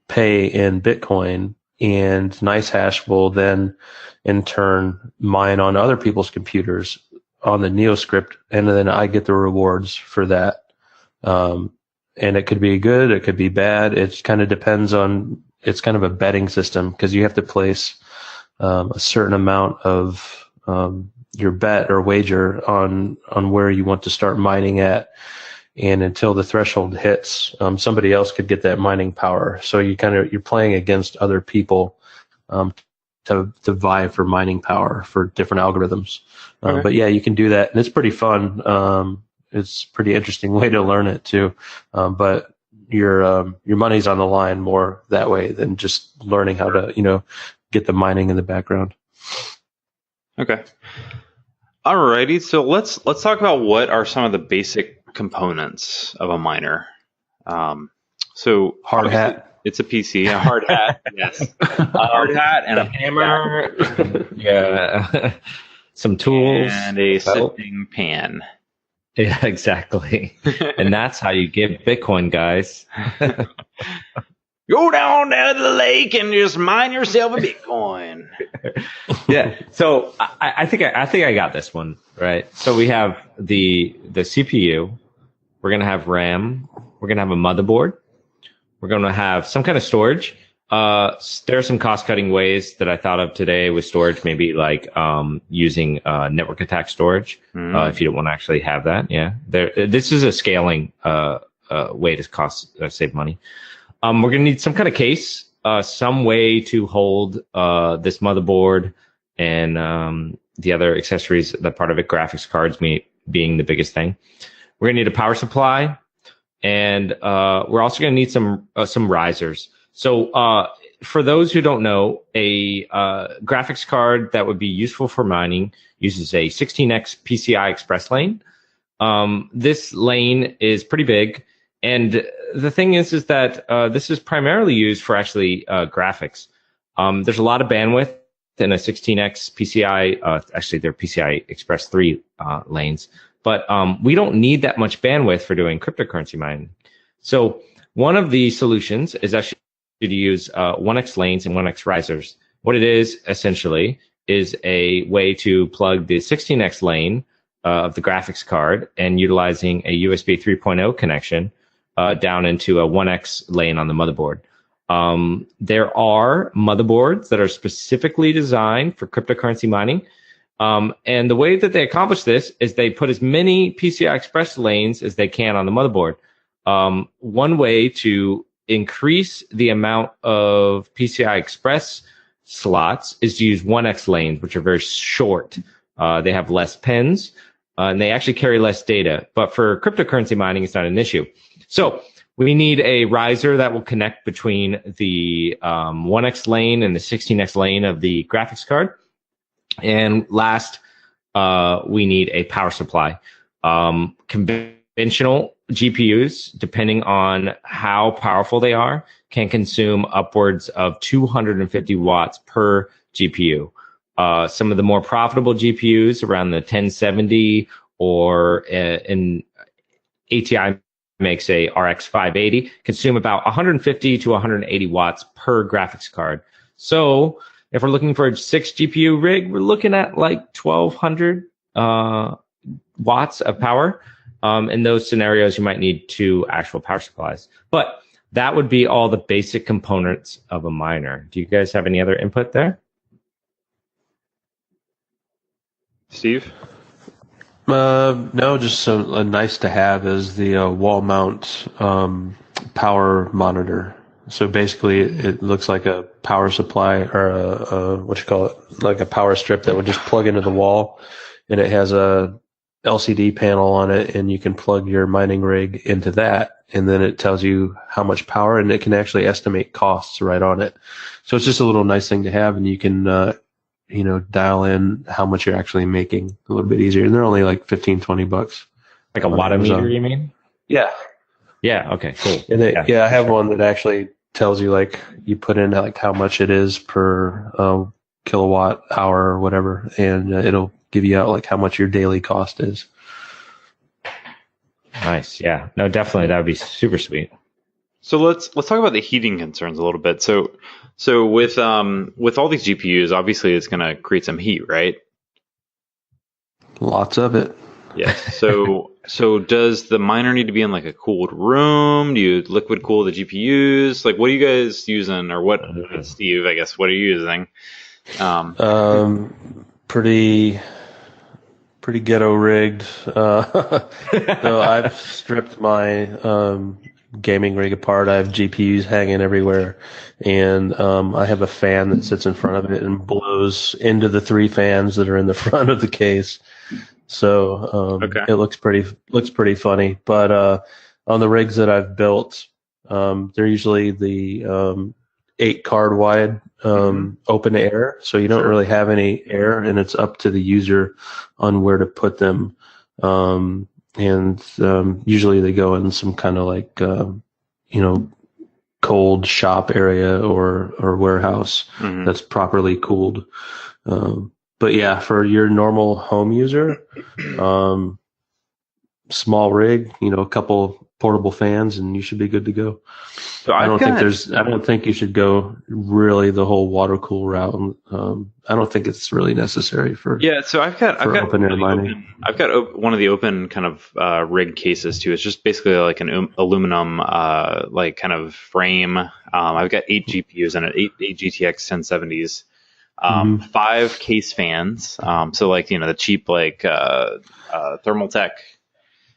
pay in Bitcoin, and NiceHash will then in turn mine on other people's computers on the NeoScript, and then I get the rewards for that. And it could be good, it could be bad. It kind of depends on, it's kind of a betting system, because you have to place a certain amount of your bet or wager on where you want to start mining at. And until the threshold hits, somebody else could get that mining power. So you're playing against other people to vie for mining power for different algorithms. Okay. But yeah, you can do that, and it's pretty fun. It's a pretty interesting way to learn it too. But your money's on the line more that way than just learning how to get the mining in the background. Okay. Alrighty, so let's talk about what are some of the basic components of a miner. So hard hat. It's a PC, a hard hat, yes. A hard hat and a hammer. Yeah. Some tools. And a sifting pan. Yeah, exactly. And that's how you get Bitcoin, guys. Go down to the lake and just mine yourself a Bitcoin. Yeah. So I think I got this one right. So we have the CPU, We're going to have RAM. We're going to have a motherboard. We're going to have some kind of storage. There are some cost-cutting ways that I thought of today with storage, maybe like using network attack storage if you don't want to actually have that. Yeah, this is a scaling way to save money. We're going to need some kind of case, some way to hold this motherboard and the other accessories that part of it, graphics cards being the biggest thing. We're going to need a power supply, and we're also going to need some risers. So for those who don't know, a graphics card that would be useful for mining uses a 16x PCI Express lane. This lane is pretty big, and the thing is that this is primarily used for actually graphics. There's a lot of bandwidth in a 16x PCI. Actually, they're PCI Express 3 lanes, but we don't need that much bandwidth for doing cryptocurrency mining. So one of the solutions is actually to use 1x lanes and 1x risers. What it is essentially is a way to plug the 16x lane of the graphics card and utilizing a USB 3.0 connection down into a 1x lane on the motherboard. There are motherboards that are specifically designed for cryptocurrency mining. And the way that they accomplish this is they put as many PCI Express lanes as they can on the motherboard. One way to increase the amount of PCI Express slots is to use 1x lanes, which are very short. They have less pins, and they actually carry less data. But for cryptocurrency mining, it's not an issue. So we need a riser that will connect between the 1x lane and the 16x lane of the graphics card. And last, we need a power supply. Conventional GPUs, depending on how powerful they are, can consume upwards of 250 watts per GPU. Some of the more profitable GPUs around the 1070 or in ATI makes a RX 580 consume about 150 to 180 watts per graphics card. So if we're looking for a 6 GPU rig, we're looking at like 1200 watts of power. In those scenarios, you might need 2 actual power supplies. But that would be all the basic components of a miner. Do you guys have any other input there? Steve? No, just nice to have is the wall mount power monitor. So basically, it looks like a power supply or like a power strip that would just plug into the wall, and it has a LCD panel on it, and you can plug your mining rig into that, and then it tells you how much power, and it can actually estimate costs right on it. So it's just a little nice thing to have, and you can dial in how much you're actually making a little bit easier. And they're only like $15-$20. Like a wattometer, you mean? Yeah. Yeah. Okay. Cool. And I have one that actually tells you, like, you put in like how much it is per kilowatt hour or whatever, and it'll give you out like how much your daily cost is. Nice. Yeah. No, definitely. That would be super sweet. So let's talk about the heating concerns a little bit. So with all these GPUs, obviously it's going to create some heat, right? Lots of it. Yes. So does the miner need to be in like a cooled room? Do you liquid cool the GPUs? Like, what are you guys using, or what, Steve? I guess what are you using? Pretty ghetto rigged. So I've stripped my gaming rig apart. I have GPUs hanging everywhere, and I have a fan that sits in front of it and blows into the 3 fans that are in the front of the case. So It looks pretty funny. But on the rigs that I've built, they're usually the 8 card wide open air, so you don't really have any air, and it's up to the user on where to put them. And usually they go in some kind of like cold shop area or warehouse that's properly cooled. But yeah, for your normal home user, small rig, a couple portable fans, and you should be good to go. So I don't think you should go really the whole water cool route. I don't think it's really necessary for. Yeah, so I've got open air mining. I've got one of the open kind of rig cases too. It's just basically like an aluminum like kind of frame. I've got 8 GPUs in it, 8 GTX 1070s, 5 case fans. So like the cheap like Thermaltake.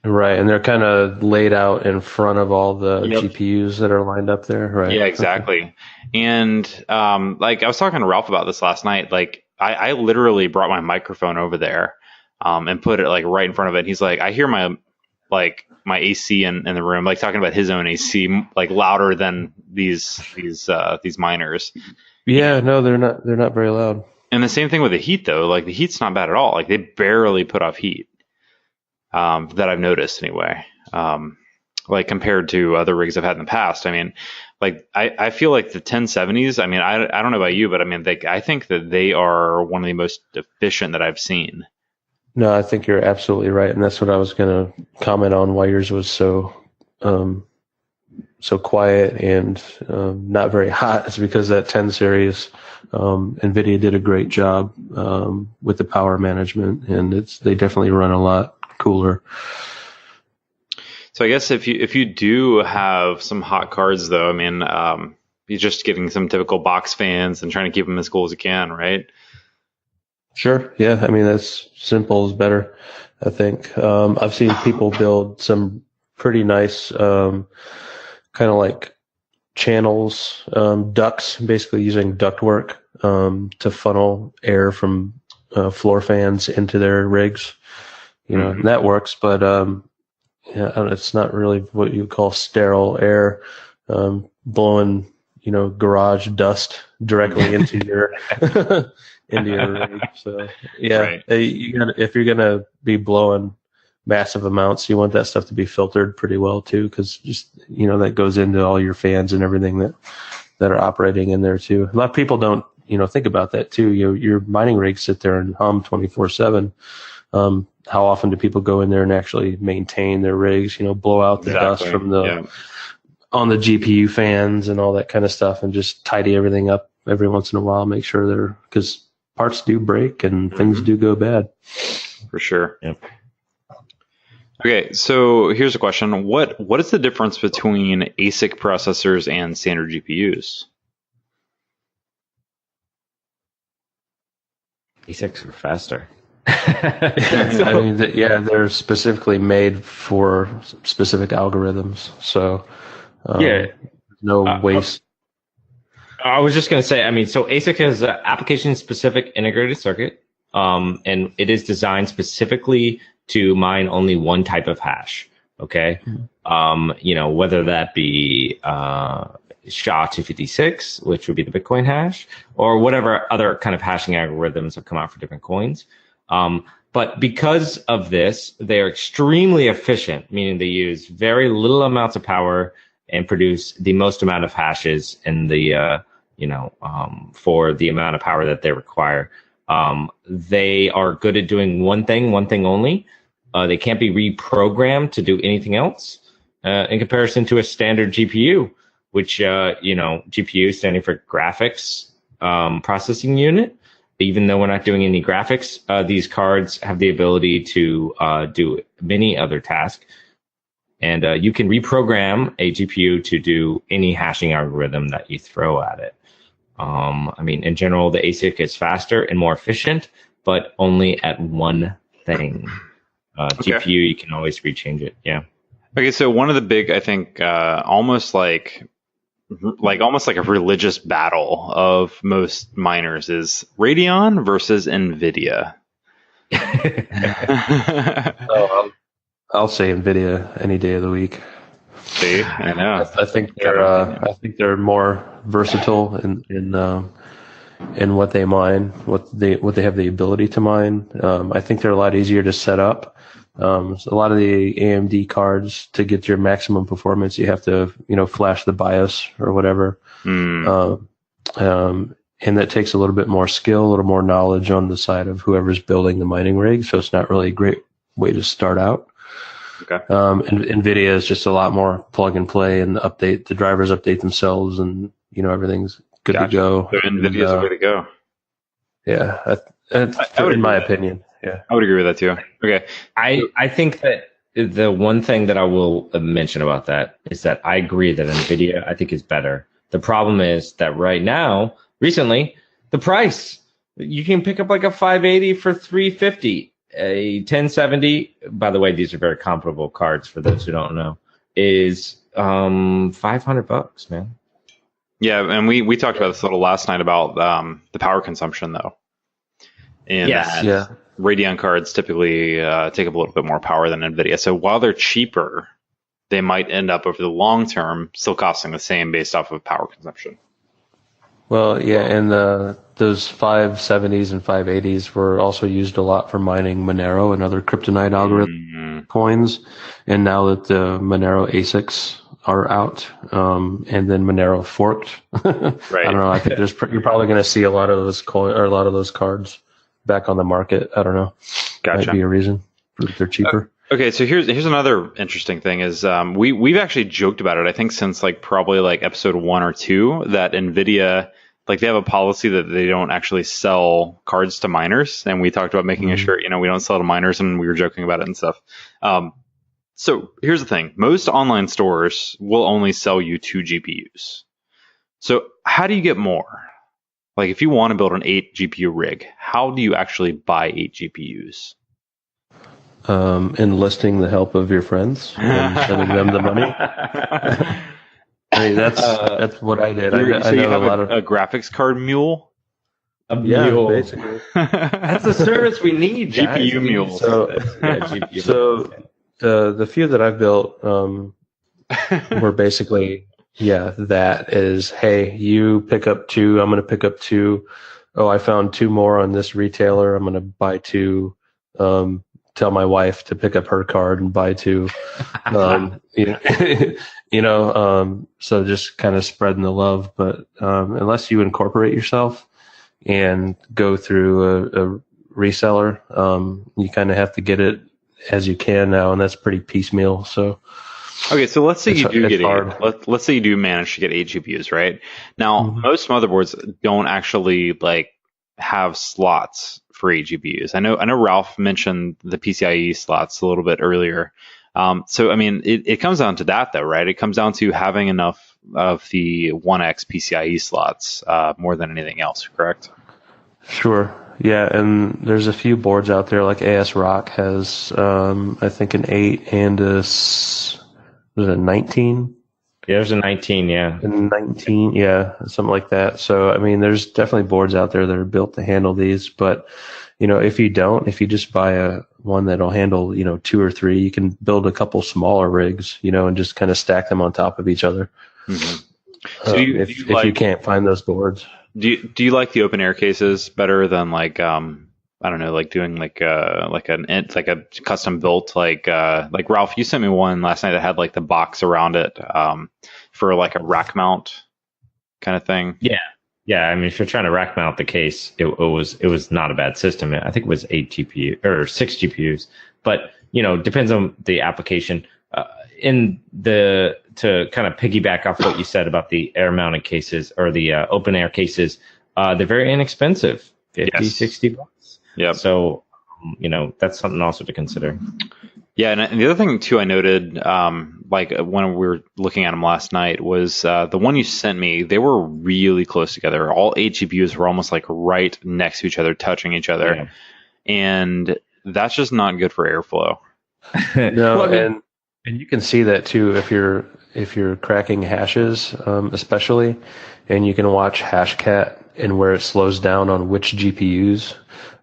Right, and they're kind of laid out in front of all the GPUs that are lined up there, right? Yeah, exactly. And like I was talking to Ralph about this last night. Like I literally brought my microphone over there and put it like right in front of it. And he's like, I hear my AC in the room, like talking about his own AC, like louder than these miners. Yeah, no, they're not very loud. And the same thing with the heat though. Like the heat's not bad at all. Like they barely put off heat. That I've noticed anyway, like compared to other rigs I've had in the past. I mean, like I feel like the 1070s, I mean, I don't know about you, but I mean, I think that they are one of the most efficient that I've seen. No, I think you're absolutely right. And that's what I was going to comment on, why yours was so quiet and not very hot. It's because that 10 series, NVIDIA did a great job with the power management, and they definitely run a lot cooler. So I guess if you do have some hot cards though, I mean, you're just getting some typical box fans and trying to keep them as cool as you can, right? Sure. Yeah. I mean, that's simple is better, I think. I've seen people build some pretty nice, kind of like channels, ducts, basically using ductwork, to funnel air from, floor fans into their rigs. And that works, but it's not really what you call sterile air, blowing garage dust directly into your rig. So yeah, right. If you're gonna be blowing massive amounts, you want that stuff to be filtered pretty well too, because just that goes into all your fans and everything that are operating in there too. A lot of people don't think about that too. Your mining rigs sit there and hum 24/7. How often do people go in there and actually maintain their rigs, blow out the dust from on the GPU fans and all that kind of stuff, and just tidy everything up every once in a while, make sure because parts do break and things do go bad. For sure. Yep. Okay, so here's a question. What is the difference between ASIC processors and standard GPUs? ASICs are faster. I mean, they're specifically made for specific algorithms. So, no waste. I was just going to say, I mean, so ASIC is an application-specific integrated circuit, and it is designed specifically to mine only one type of hash. Okay, whether that be SHA-256, which would be the Bitcoin hash, or whatever other kind of hashing algorithms have come out for different coins. But because of this, they are extremely efficient, meaning they use very little amounts of power and produce the most amount of hashes in the, for the amount of power that they require. They are good at doing one thing only. They can't be reprogrammed to do anything else in comparison to a standard GPU, which, GPU standing for graphics processing unit. Even though we're not doing any graphics, these cards have the ability to do many other tasks. And you can reprogram a GPU to do any hashing algorithm that you throw at it. I mean, in general, the ASIC is faster and more efficient, but only at one thing. Okay. GPU, you can always rechange it. Yeah. Okay, so one of the big, I think, almost like a religious battle of most miners is Radeon versus NVIDIA. I'll say NVIDIA any day of the week. See, I know. I think they're more versatile in what they mine, what they have the ability to mine. I think they're a lot easier to set up. So a lot of the AMD cards, to get your maximum performance, you have to, flash the BIOS or whatever. And that takes a little bit more skill, a little more knowledge on the side of whoever's building the mining rig. So it's not really a great way to start out. Okay. NVIDIA is just a lot more plug and play, and the drivers update themselves, and everything's good to go. So NVIDIA's the way to go. Yeah, in my opinion. Yeah, I would agree with that too. Okay. I think that the one thing that I will mention about that is that I agree that NVIDIA I think is better. The problem is that right now, recently, the price, you can pick up like a 580 for $350. A 1070, by the way, these are very comparable cards for those who don't know, is $500, man. Yeah, and we talked about this a little last night about the power consumption though. And Radeon cards typically take up a little bit more power than NVIDIA. So while they're cheaper, they might end up over the long term still costing the same based off of power consumption. Well, yeah, and those 570s and 580s were also used a lot for mining Monero and other kryptonite algorithm coins. And now that the Monero ASICs are out, and then Monero forked, right. I don't know. I think you're probably going to see a lot of those a lot of those cards back on the market. I don't know. Gotcha. Might be a reason. They're cheaper. Okay, so here's another interesting thing is we've actually joked about it. I think since probably episode 1 or 2 that NVIDIA they have a policy that they don't actually sell cards to miners, and we talked about making sure we don't sell to miners, and we were joking about it and stuff. So here's the thing: most online stores will only sell you 2 GPUs. So how do you get more? If you want to build an 8 GPU rig, how do you actually buy 8 GPUs? Enlisting the help of your friends and sending them the money. I mean, that's what I did. I know a lot of a graphics card mule. A mule, basically. That's the service we need. GPU mules. So the few that I've built were basically that is, hey, you pick up 2, I'm going to pick up 2. Oh, I found 2 more on this retailer. I'm going to buy 2. Tell my wife to pick up her card and buy 2. So just kind of spreading the love. But unless you incorporate yourself and go through a reseller, you kind of have to get it as you can now, and that's pretty piecemeal. So okay, so let's say you do get 8. Let's say you do manage to get 8 GPUs, right? Now, most motherboards don't actually have slots for 8 GPUs. I know Ralph mentioned the PCIe slots a little bit earlier. So I mean, it comes down to that though, right? It comes down to having enough of the 1X PCIe slots more than anything else, correct? Sure. Yeah, and there's a few boards out there like ASRock has, I think an 8 and was it 19? Yeah, there's a 19, yeah. 19, yeah, something like that. So, I mean, there's definitely boards out there that are built to handle these. But, if you just buy one that'll handle, 2 or 3, you can build a couple smaller rigs, and just kind of stack them on top of each other. Mm-hmm. So if you can't find those boards. Do you like the open air cases better than I don't know, doing a custom built like Ralph, you sent me one last night that had the box around it for a rack mount kind of thing. Yeah. I mean, if you're trying to rack mount the case, it was not a bad system. I think it was 8 GPU or 6 GPUs, but depends on the application. To kind of piggyback off what you said about the air mounted cases or the open air cases, they're very inexpensive, $50-$60. Yeah. So, that's something also to consider. Yeah, and the other thing too I noted, when we were looking at them last night, was the one you sent me. They were really close together. All 8 GPUs were almost right next to each other, touching each other, and that's just not good for airflow. No, and you can see that too if you're cracking hashes, especially, and you can watch Hashcat and where it slows down on which GPUs.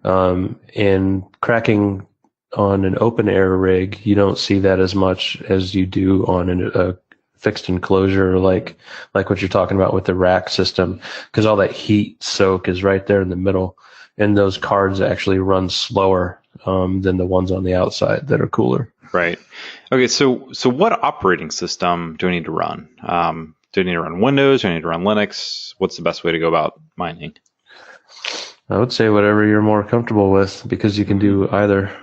And cracking on an open air rig, you don't see that as much as you do on a fixed enclosure, like what you're talking about with the rack system, because all that heat soak is right there in the middle, and those cards actually run slower than the ones on the outside that are cooler. Right. Okay. So what operating system do I need to run? Do I need to run Windows? Do I need to run Linux? What's the best way to go about mining? I would say whatever you're more comfortable with, because you can do either.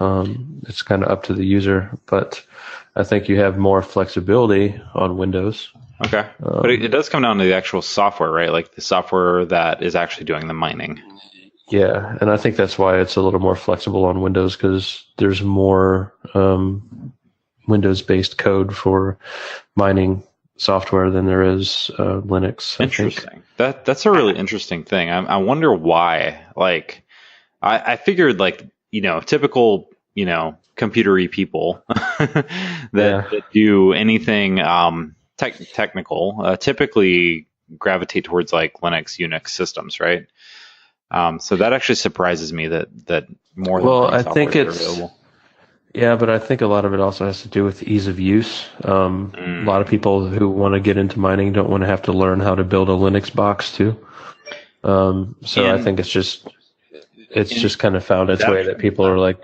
It's kind of up to the user, but I think you have more flexibility on Windows. Okay. But it does come down to the actual software, right? Like the software that is actually doing the mining. Yeah, and I think that's why it's a little more flexible on Windows, because there's more Windows-based code for mining software than there is Linux. Interesting. That's a really interesting thing. I wonder why. Like, I figured like, typical, computery people that do anything technical typically gravitate towards like Linux, Unix systems, right? So that actually surprises me that more than I think are it's available. Yeah, but I think a lot of it also has to do with ease of use. A lot of people who want to get into mining don't want to have to learn how to build a Linux box too. I think it's just kind of found its way that people are like,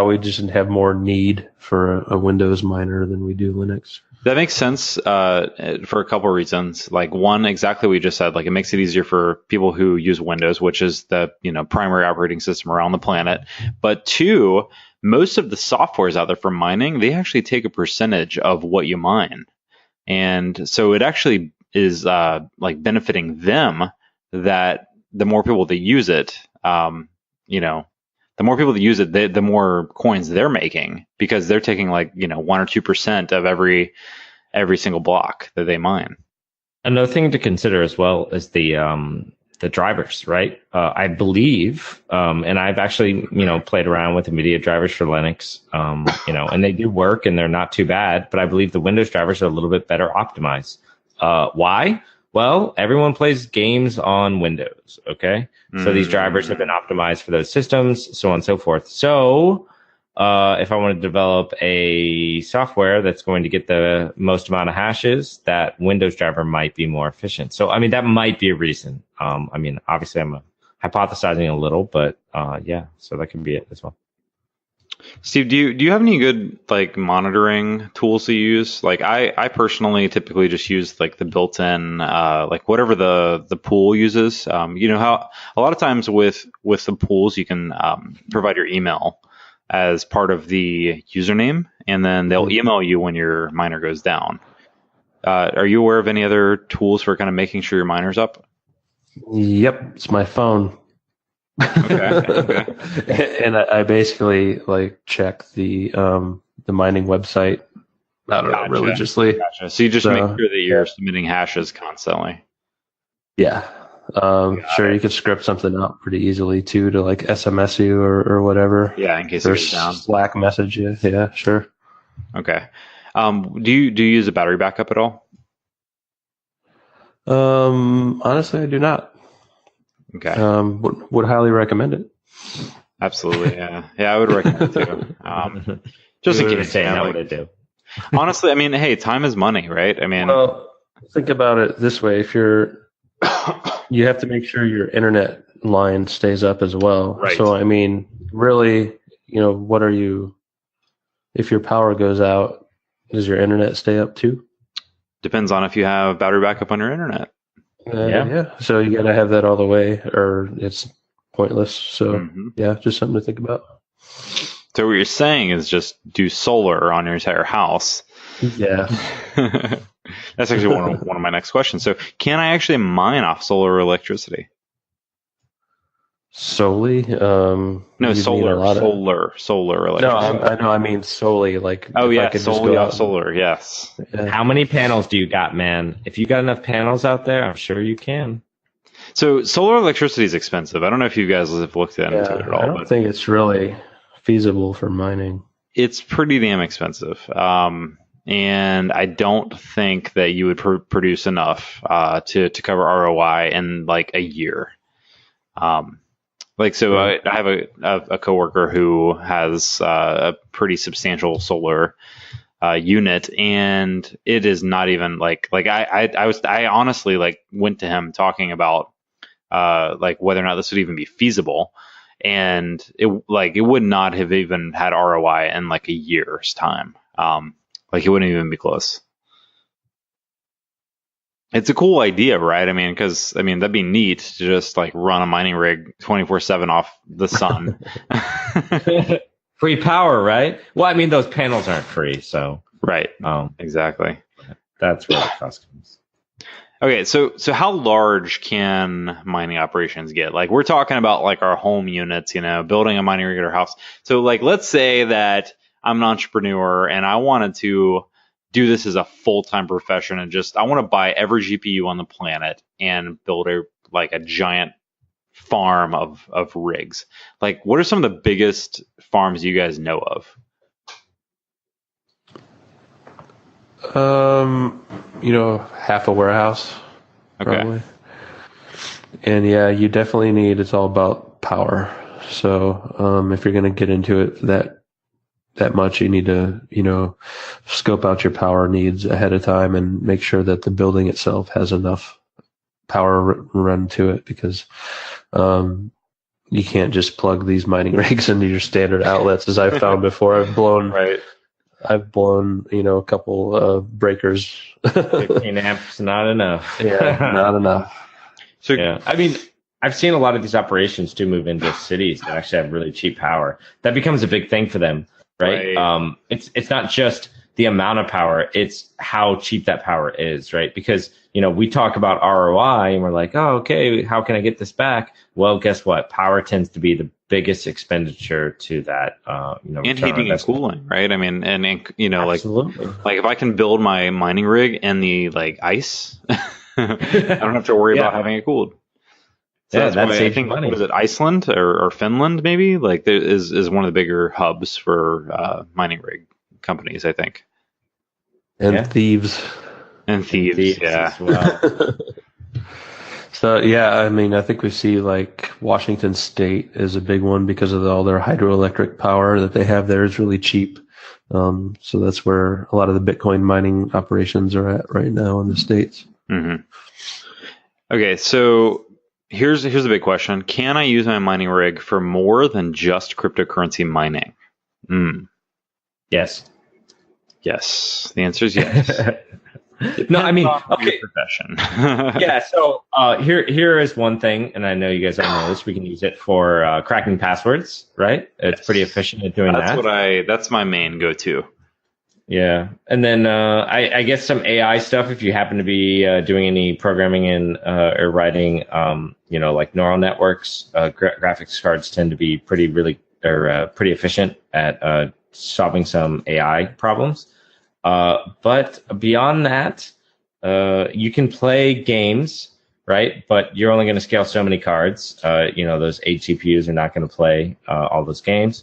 we just have more need for a Windows miner than we do Linux. That makes sense for a couple of reasons. Like one, exactly what you just said. Like it makes it easier for people who use Windows, which is the primary operating system around the planet. But two, most of the softwares out there for mining, they actually take a percentage of what you mine, and so it actually is like benefiting them that the more people that use it, the more people that use it, the more coins they're making, because they're taking like 1 or 2% of every single block that they mine. Another thing to consider as well is the drivers, right? I believe, and I've actually played around with NVIDIA drivers for Linux, and they do work and they're not too bad. But I believe the Windows drivers are a little bit better optimized. Why? Well, everyone plays games on Windows, okay? So these drivers have been optimized for those systems, so on and so forth. So if I want to develop a software that's going to get the most amount of hashes, that Windows driver might be more efficient. So, I mean, that might be a reason. Obviously, I'm hypothesizing a little, but so that could be it as well. Steve, do you have any good like monitoring tools to use? Like I personally typically just use like the built-in like whatever the pool uses. How a lot of times with the pools you can provide your email as part of the username, and then they'll email you when your miner goes down. Are you aware of any other tools for kind of making sure your miner's up? Yep, it's my phone. Okay. And I basically like check the mining website. I don't know, religiously. Gotcha. So you just make sure that you're submitting hashes constantly. Yeah. Sure, you could script something out pretty easily too to like SMS you or whatever. Yeah, in case it goes down. Slack message you. Yeah, sure. Okay. Do you use a battery backup at all? Honestly, I do not. Okay. Would highly recommend it. Absolutely. Yeah. Yeah, I would recommend it too. Just in case. Saying that would do. Honestly, I mean, hey, time is money, right? I mean, well, think about it this way: if you have to make sure your internet line stays up as well. Right. So, I mean, really, what are you? If your power goes out, does your internet stay up too? Depends on if you have battery backup on your internet. Yeah. So you got to have that all the way, or it's pointless. So yeah, just something to think about. So what you're saying is just do solar on your entire house. Yeah. That's actually one of my next questions. So can I actually mine off solar electricity? Solely? No, solar electricity. No, I know. I mean solely. Like, solely off solar. Yes. Yeah. How many panels do you got, man? If you got enough panels out there, I'm sure you can. So solar electricity is expensive. I don't know if you guys have looked into it at all. I don't think it's really feasible for mining. It's pretty damn expensive. And I don't think that you would produce enough to cover ROI in like a year. I have a coworker who has a pretty substantial solar unit, and it is not even I honestly like went to him talking about like whether or not this would even be feasible, and it would not have even had ROI in like a year's time. It wouldn't even be close. It's a cool idea, right? I mean, because that'd be neat to just like run a mining rig 24/7 off the sun. Free power, right? Well, I mean, those panels aren't free, so Right. Exactly. that's where the cost comes. Okay, so how large can mining operations get? Like we're talking about like our home units, building a mining rig at our house. So like let's say that I'm an entrepreneur and I wanted to do this as a full-time profession and I want to buy every GPU on the planet and build a giant farm of rigs. Like what are some of the biggest farms you guys know of? Half a warehouse, Okay. probably. And yeah, you definitely it's all about power. So, if you're going to get into it that much, you need to, scope out your power needs ahead of time and make sure that the building itself has enough power run to it, because, you can't just plug these mining rigs into your standard outlets, as I've found before. I've blown a couple breakers. 15 amps, not enough. Yeah, not enough. So yeah, I mean, I've seen a lot of these operations to move into cities that actually have really cheap power. That becomes a big thing for them, right? It's not just the amount of power; it's how cheap that power is, right? Because we talk about ROI and we're like, oh, okay, how can I get this back? Well, guess what? Power tends to be the biggest expenditure to that. And heating and cooling, right? I mean, and Absolutely. like if I can build my mining rig in the ice, I don't have to worry about having it cooled. So Yeah, that's why I think money. what is it, Iceland or Finland maybe? Like there is one of the bigger hubs for mining rig companies, I think. And thieves. And thieves, yeah. As well. So yeah, I mean, I think we see like Washington State is a big one because of all their hydroelectric power that they have there is really cheap. So that's where a lot of the Bitcoin mining operations are at right now in the States. Mm-hmm. Okay, so here's a big question: can I use my mining rig for more than just cryptocurrency mining? Yes. Yes. The answer is yes. No, I mean, okay. Profession. Yeah. So here is one thing, and I know you guys all know this. We can use it for cracking passwords, right? It's pretty efficient at doing that. That's my main go-to. Yeah, and then I guess some AI stuff. If you happen to be doing any programming in or writing, like neural networks, graphics cards tend to be pretty efficient at solving some AI problems. But beyond that, you can play games, right? But you're only going to scale so many cards. Those 8 GPUs are not going to play all those games.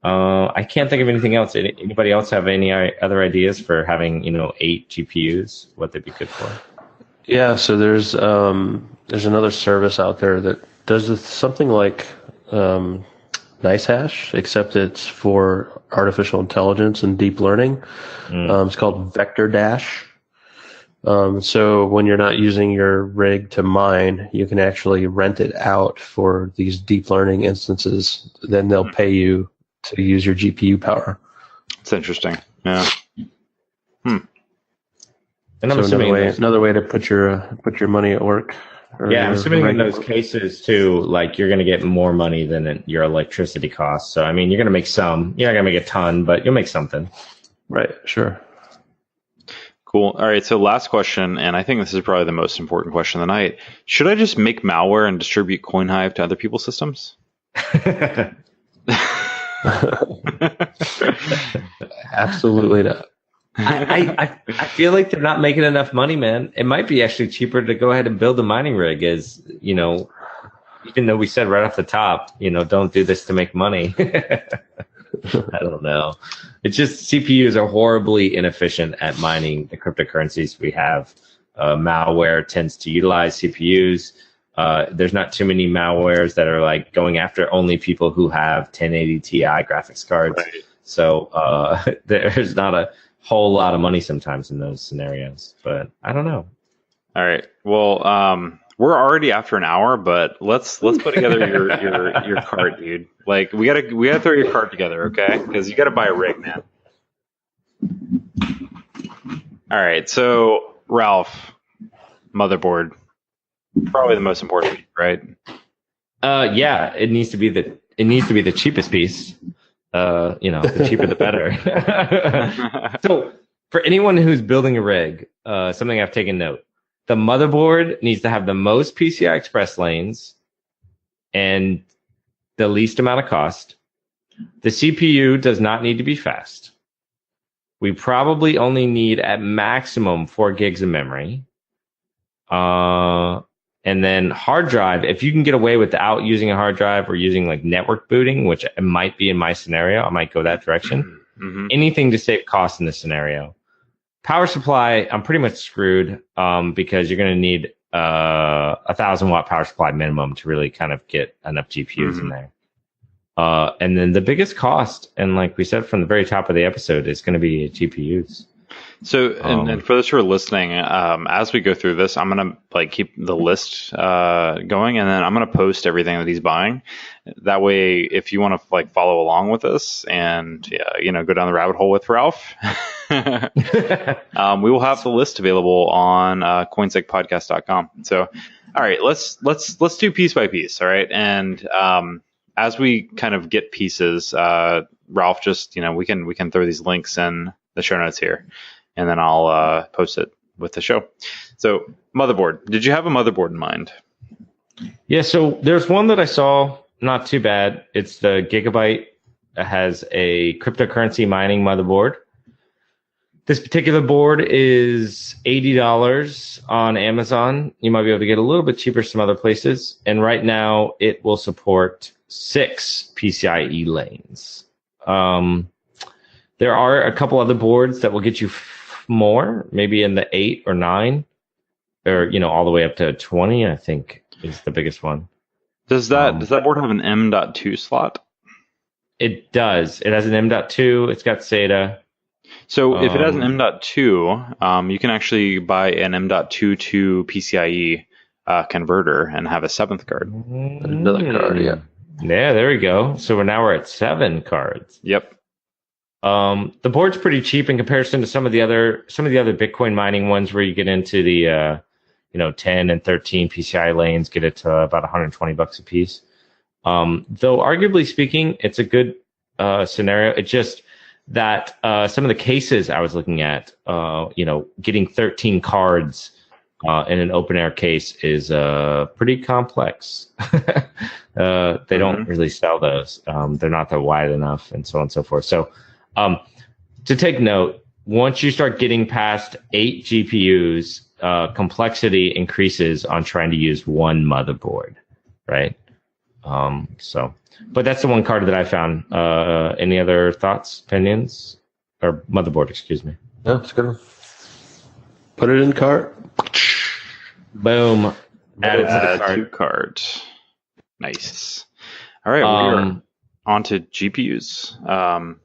I can't think of anything else. Anybody else have any other ideas for having 8 GPUs? What they'd be good for? Yeah, so there's another service out there that does something like NiceHash, except it's for artificial intelligence and deep learning. It's called Vector Dash. So when you're not using your rig to mine, you can actually rent it out for these deep learning instances. Then they'll pay you to use your GPU power. It's interesting. Yeah. And I'm so assuming another way to put your money at work. Yeah, I'm assuming in those cases too, like you're going to get more money than your electricity costs. So I mean, you're going to make some. You're not going to make a ton, but you'll make something. Right. Sure. Cool. All right. So last question, and I think this is probably the most important question of the night. Should I just make malware and distribute CoinHive to other people's systems? Absolutely not. I feel like they're not making enough money, man. It might be actually cheaper to go ahead and build a mining rig, as even though we said right off the top, don't do this to make money. I don't know. It's just CPUs are horribly inefficient at mining the cryptocurrencies we have. Malware tends to utilize CPUs. There's not too many malwares that are like going after only people who have 1080 Ti graphics cards. Right. So there's not a whole lot of money sometimes in those scenarios, but I don't know. All right. Well, we're already after an hour, but let's put together your cart, dude. Like we gotta throw your cart together, okay? Because you gotta buy a rig, man. All right. So Ralph, motherboard, probably the most important, right? Yeah. It needs to be the cheapest piece. The cheaper the better. So for anyone who's building a rig, something I've taken note: the motherboard needs to have the most PCI Express lanes and the least amount of cost. The CPU does not need to be fast. We probably only need at maximum 4 gigs of memory. And then hard drive, if you can get away without using a hard drive or using like network booting, which it might be in my scenario, I might go that direction. Mm-hmm. Anything to save costs in this scenario. Power supply, I'm pretty much screwed because you're going to need 1,000-watt power supply minimum to really kind of get enough GPUs in there. And then the biggest cost, and like we said from the very top of the episode, is going to be GPUs. So, and for those who are listening, as we go through this, I'm going to keep the list going, and then I'm going to post everything that he's buying. That way, if you want to follow along with us and go down the rabbit hole with Ralph, we will have the list available on coinsecpodcast.com. So, all right, let's do piece by piece. All right, and as we kind of get pieces, Ralph, just we can throw these links in the show notes here, and then I'll post it with the show. So motherboard, did you have a motherboard in mind? Yeah, so there's one that I saw, not too bad. It's the Gigabyte. It has a cryptocurrency mining motherboard. This particular board is $80 on Amazon. You might be able to get a little bit cheaper some other places. And right now it will support 6 PCIe lanes. There are a couple other boards that will get you more, maybe in the 8 or 9, or all the way up to 20. I think is the biggest one. Does that board have an M.2 slot? It does. It has an M.2. It's got SATA. So if it has an M.2, you can actually buy an M.2 to PCIe converter and have a 7th card. Another card, yeah. Yeah, there we go. So we're at 7 cards. Yep. The board's pretty cheap in comparison to some of the other Bitcoin mining ones where you get into the 10 and 13 PCI lanes, get it to about $120 a piece. Though arguably speaking, it's a good scenario. It's just that some of the cases I was looking at, getting 13 cards in an open air case is pretty complex. They don't really sell those. They're not that wide enough, and so on and so forth. So to take note, once you start getting past 8 GPUs, complexity increases on trying to use one motherboard, right? But that's the one card that I found. Any other thoughts, opinions, or motherboard? Excuse me. No, it's good. Put it in cart. Boom. Add it to the cart. 2 cards. Nice. All right, we are on to GPUs.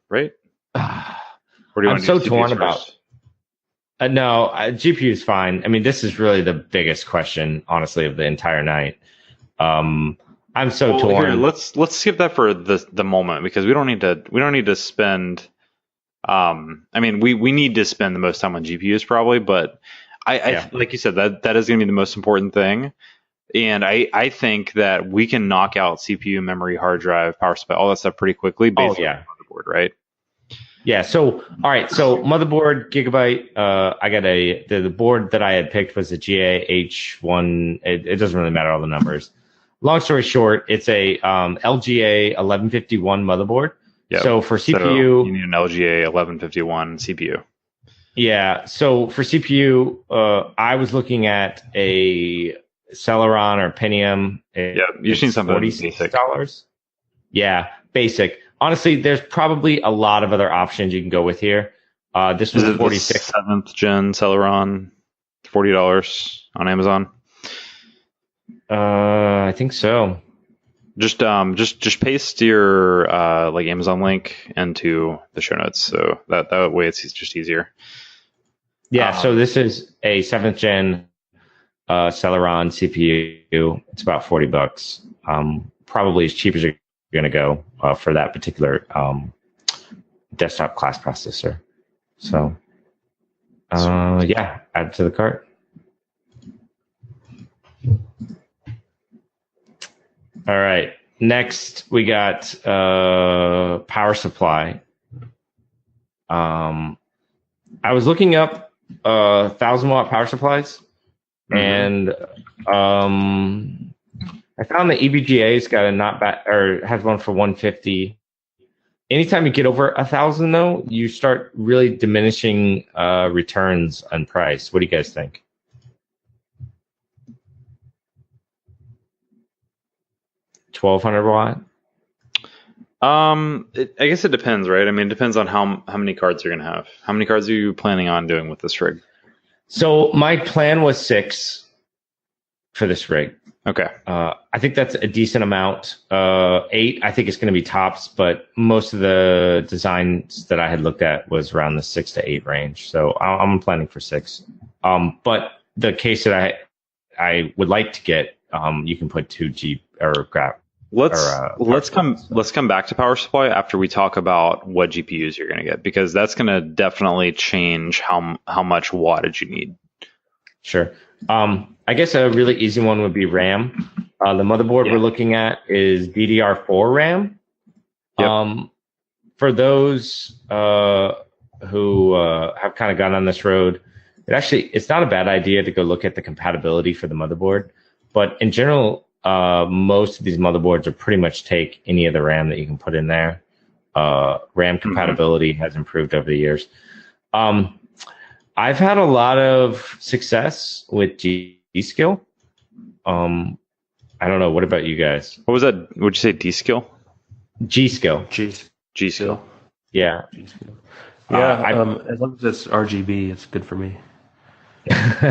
Right? Or do you I'm want to so do torn CPUs about. first? No, GPU is fine. I mean, this is really the biggest question, honestly, of the entire night. I'm so torn. Here, let's skip that for the moment because we don't need to spend. I mean, we need to spend the most time on GPUs probably, but I like you said that is going to be the most important thing. And I think that we can knock out CPU, memory, hard drive, power supply, all that stuff pretty quickly based on the motherboard, right? Yeah. So, all right. So motherboard, Gigabyte, I got the board that I had picked was a GA-H1. It doesn't really matter all the numbers. Long story short, it's a LGA 1151 motherboard. Yep. So for CPU, so you need an LGA 1151 CPU. Yeah. So for CPU, I was looking at a Celeron or Pentium. Yeah, you've seen something $46. Yeah, basic. Honestly, there's probably a lot of other options you can go with here. This was 46. 7th gen Celeron, $40 on Amazon. I think so. Just paste your Amazon link into the show notes, so that way it's just easier. Yeah. So this is a 7th gen Celeron CPU. It's about $40. Probably as cheap as you're going to go for that particular desktop class processor. So, add to the cart. All right. Next, we got power supply. I was looking up 1,000-watt power supplies, and I found the EVGA's got a not bad, or has one for 150. Anytime you get over 1,000, though, you start really diminishing returns on price. What do you guys think? $1,200 watt. I guess it depends, right? I mean, it depends on how many cards you're gonna have. How many cards are you planning on doing with this rig? So my plan was 6 for this rig. Okay. I think that's a decent amount. 8, I think it's going to be tops, but most of the designs that I had looked at was around the 6 to 8 range. So I'm planning for 6. But the case that I would like to get, you can put 2 G or grab. Let's come back to power supply after we talk about what GPUs you're going to get, because that's going to definitely change how much wattage you need. Sure. I guess a really easy one would be RAM. The motherboard we're looking at is DDR4 RAM. Yep. For those who have kind of gone on this road, it's not a bad idea to go look at the compatibility for the motherboard. But in general, most of these motherboards will pretty much take any of the RAM that you can put in there. RAM compatibility has improved over the years. I've had a lot of success with G-Skill. I don't know. What about you guys? What was that? Would you say D-Skill? G-Skill. G-Skill. Yeah. G-Skill. Yeah. As long as it's RGB, it's good for me. It's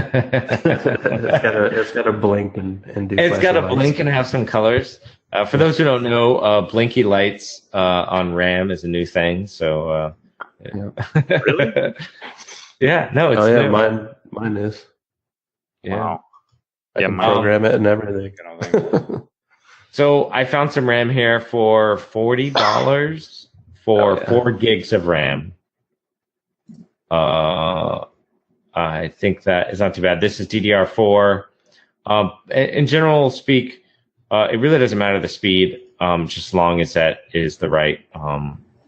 got to blink and do. It's got to blink and have some colors. For those who don't know, blinky lights on RAM is a new thing. So. Really? Yeah, no, it's new. Mine is. Yeah. Wow. I can program it and everything. So I found some RAM here for $40 for 4 gigs of RAM. I think that is not too bad. This is DDR4. In general speak, it really doesn't matter the speed, just as long as that is the right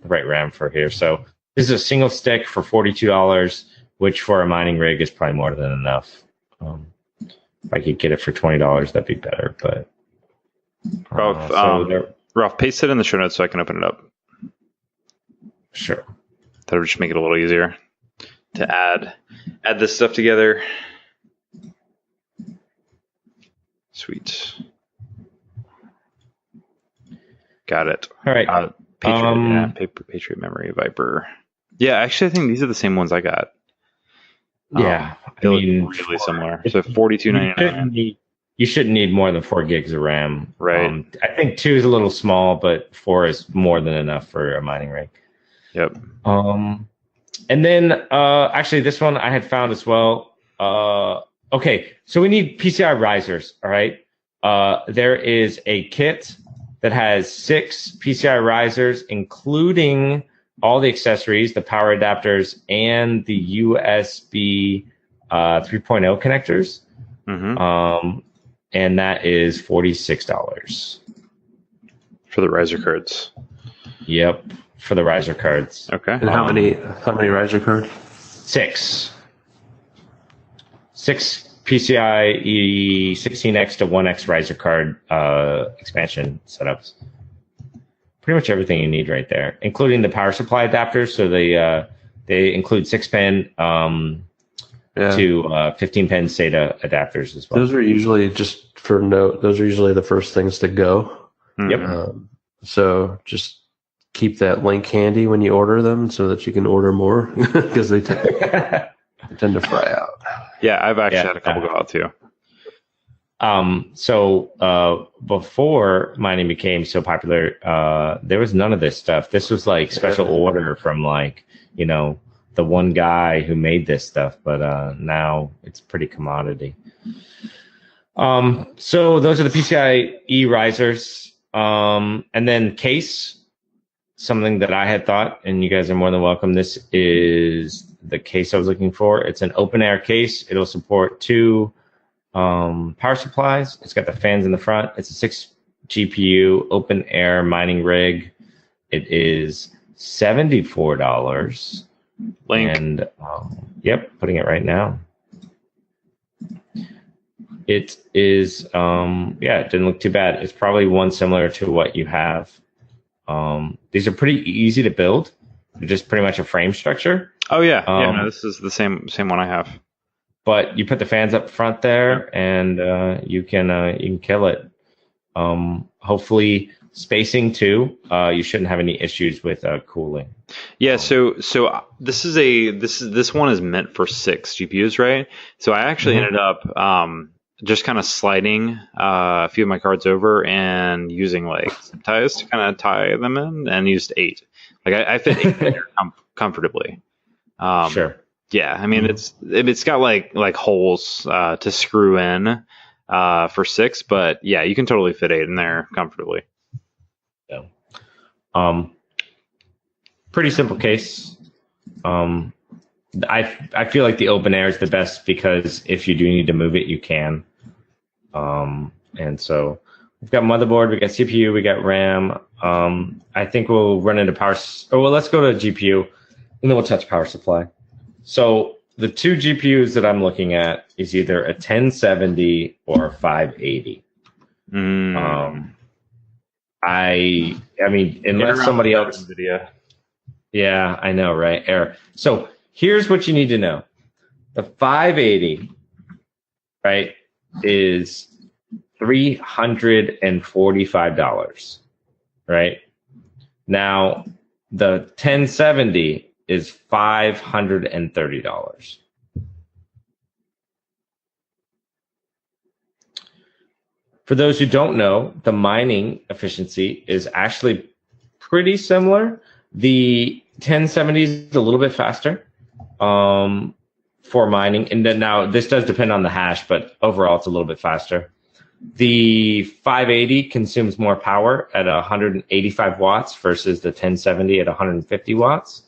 RAM for here. So this is a single stick for $42. Which for a mining rig is probably more than enough. If I could get it for $20, that'd be better. But Ralph, paste it in the show notes so I can open it up. Sure. That would just make it a little easier to add this stuff together. Sweet. Got it. All right. Patriot Memory Viper. Yeah, actually, I think these are the same ones I got. Yeah, I mean, really similar. So $42.99. You shouldn't need more than 4 gigs of RAM. Right. I think 2 is a little small, but 4 is more than enough for a mining rig. Yep. And then actually, this one I had found as well. Okay, so we need PCI risers. All right. There is a kit that has 6 PCI risers, including all the accessories, the power adapters, and the USB 3.0 connectors. And that is $46 for the riser cards. Yep, for the riser cards. Okay. And how many riser cards? 6 PCIe 16X to 1X riser card expansion setups. Pretty much everything you need right there, including the power supply adapters. So they include 6-pin to 15-pin SATA adapters as well. Those are usually, just for note, those are usually the first things to go. Yep. So just keep that link handy when you order them so that you can order more because they tend to fry out. Yeah, I've actually had a couple go out too. So before mining became so popular, there was none of this stuff. This was like special order from the one guy who made this stuff, but now it's pretty commodity. So those are the PCIe risers. And then case, something that I had thought, and you guys are more than welcome. This is the case I was looking for. It's an open air case. It'll support 2 power supplies. It's got the fans in the front. It's a GPU open air mining rig. It is $74. Link. And yep, putting it right now. It is it didn't look too bad. It's probably one similar to what you have. These are pretty easy to build. They're just pretty much a frame structure. Oh yeah, no, this is the same one I have. But you put the fans up front there, and you can kill it. Hopefully spacing too. You shouldn't have any issues with cooling. Yeah, so this one is meant for 6 GPUs, right? So I actually ended up just kind of sliding a few of my cards over and using like zip ties to kind of tie them in, and used 8. Like I fit 8 in there comfortably. Sure. Yeah, I mean it's got like holes to screw in for 6, but yeah, you can totally fit 8 in there comfortably. Yeah. Pretty simple case. I feel like the open air is the best because if you do need to move it, you can. And so we've got motherboard, we got CPU, we got RAM. I think we'll run into power. Let's go to GPU, and then we'll touch power supply. So the 2 GPUs that I'm looking at is either a 1070 or a 580. I mean, unless somebody else. NVIDIA. Yeah, I know, right? Error. So here's what you need to know: the 580, right, is $345, right? Now the 1070 is $530. For those who don't know, the mining efficiency is actually pretty similar. The 1070 is a little bit faster for mining. And then now this does depend on the hash, but overall it's a little bit faster. The 580 consumes more power at 185 watts versus the 1070 at 150 watts.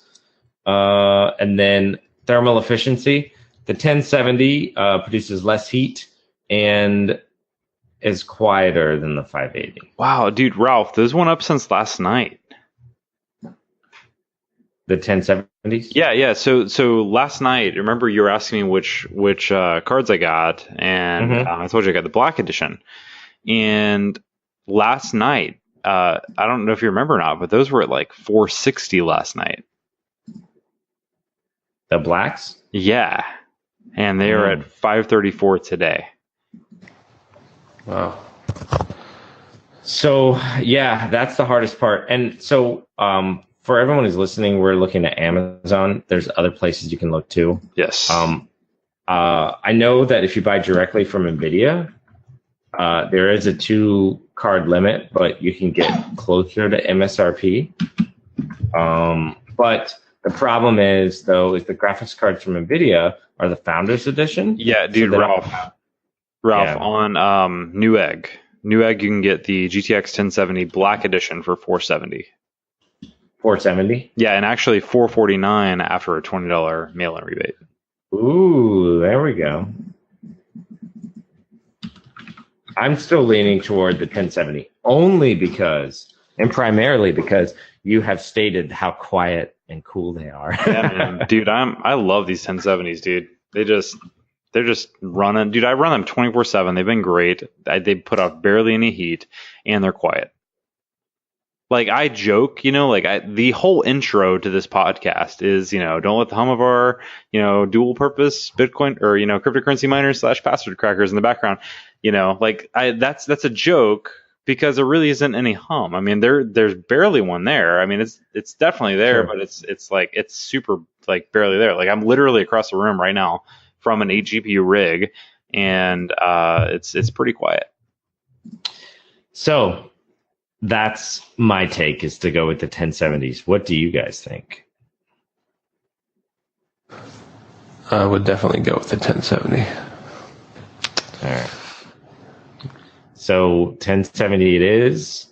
And then thermal efficiency, the 1070 produces less heat and is quieter than the 580. Wow, dude, Ralph, those went up since last night. The 1070s? Yeah. So last night, remember you were asking me which cards I got, and I told you I got the Black Edition. And last night, I don't know if you remember or not, but those were at like 460 last night. The blacks? Yeah, and they are at 534 today. Wow. So yeah, that's the hardest part. And so for everyone who's listening, we're looking at Amazon. There's other places you can look too. Yes. I know that if you buy directly from NVIDIA, there is a 2-card limit, but you can get closer to MSRP. But the problem is the graphics cards from NVIDIA are the Founders Edition. Yeah, dude, so Ralph, on Newegg, you can get the GTX 1070 Black Edition for $470. $470? Yeah, and actually $449 after a $20 mail-in rebate. Ooh, there we go. I'm still leaning toward the 1070 only because, and primarily because, you have stated how quiet and cool they are. Yeah, man. Dude, I love these 1070s, dude. They're just running. Dude, I run them 24/7. They've been great. They put out barely any heat, and they're quiet. Like I joke, the whole intro to this podcast is, don't let the hum of our, dual purpose Bitcoin or, cryptocurrency miners / password crackers in the background, that's a joke because there really isn't any hum. I mean, there's barely one there. I mean, it's definitely there, Sure. but it's super like barely there. Like I'm literally across the room right now from an 8 GPU rig, and it's pretty quiet. So that's my take, is to go with the 1070s. What do you guys think? I would definitely go with the 1070. All right. So 1070 it is.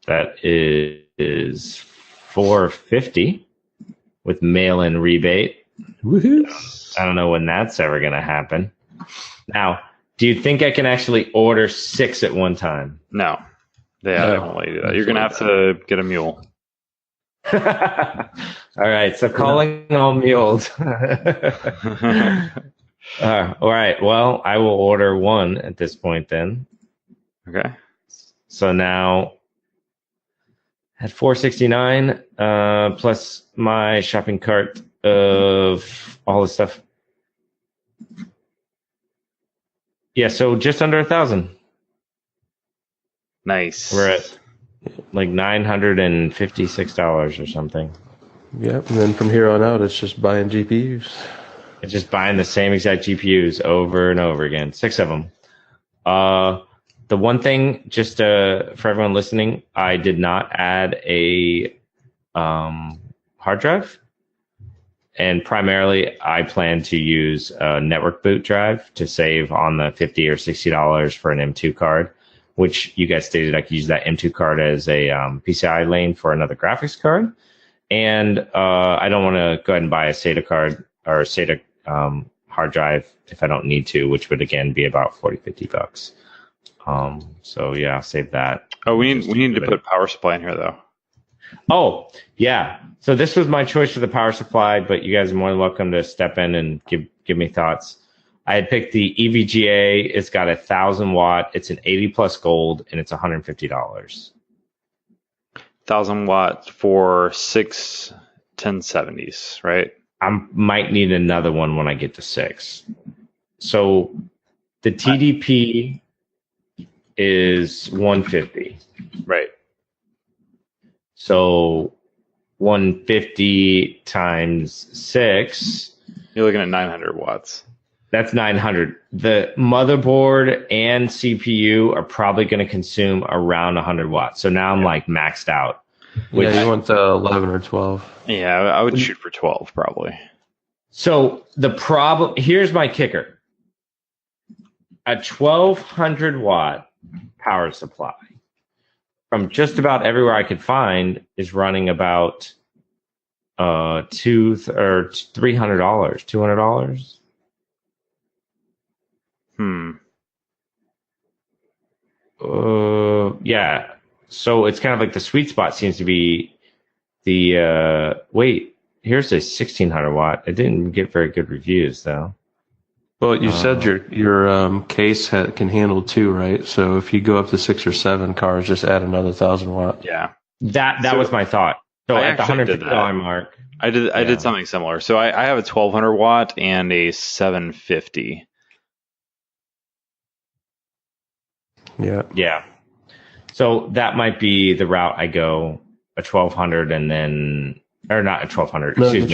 That is $450 with mail-in rebate. Woohoo! I don't know when that's ever going to happen. Now, do you think I can actually order 6 at one time? No. Yeah, No. they won't let you do that. You're gonna have to get a mule. All right, so calling all mules. All right, well, I will order one at this point then. Okay. So now at $469 plus my shopping cart of all the stuff. Yeah, so just under 1,000. Nice. We're at like $956 or something. Yep. And then from here on out, it's just buying GPUs. It's just buying the same exact GPUs over and over again, 6 of them. The one thing, just for everyone listening, I did not add a hard drive. And primarily, I plan to use a network boot drive to save on the $50 or $60 for an M2 card, which you guys stated I could use that M2 card as a PCI lane for another graphics card. And I don't want to go ahead and buy a SATA card or a SATA hard drive if I don't need to, which would again be about $40-$50. So yeah, save that. Oh, we need to put power supply in here though. Oh yeah. So this was my choice for the power supply, but you guys are more than welcome to step in and give me thoughts. I had picked the EVGA. It's got 1,000 watt. It's an 80 plus gold, and it's $150. 1,000 watt for 6 1070s, right? I might need another one when I get to 6. So the TDP is 150. Right. So 150 times 6. You're looking at 900 watts. That's 900. The motherboard and CPU are probably going to consume around 100 watts. So now I'm like maxed out. Yeah, you want the 11 or 12. Yeah, I would shoot for 12 probably. So the problem, here's my kicker. A 1,200 watt power supply from just about everywhere I could find is running about $300, $200. Yeah. So it's kind of like the sweet spot seems to be the wait. Here's a 1,600 watt. It didn't get very good reviews though. Well, you said your case can handle 2, right? So if you go up to 6 or 7 cars, just add another 1,000 watt. Yeah. That was my thought. So I at the actually did $150 mark. I did something similar. So I have a 1,200 watt and a 750. Yeah. Yeah. So that might be the route I go, a 1,200 and then, or not a 1,200, No, excuse me.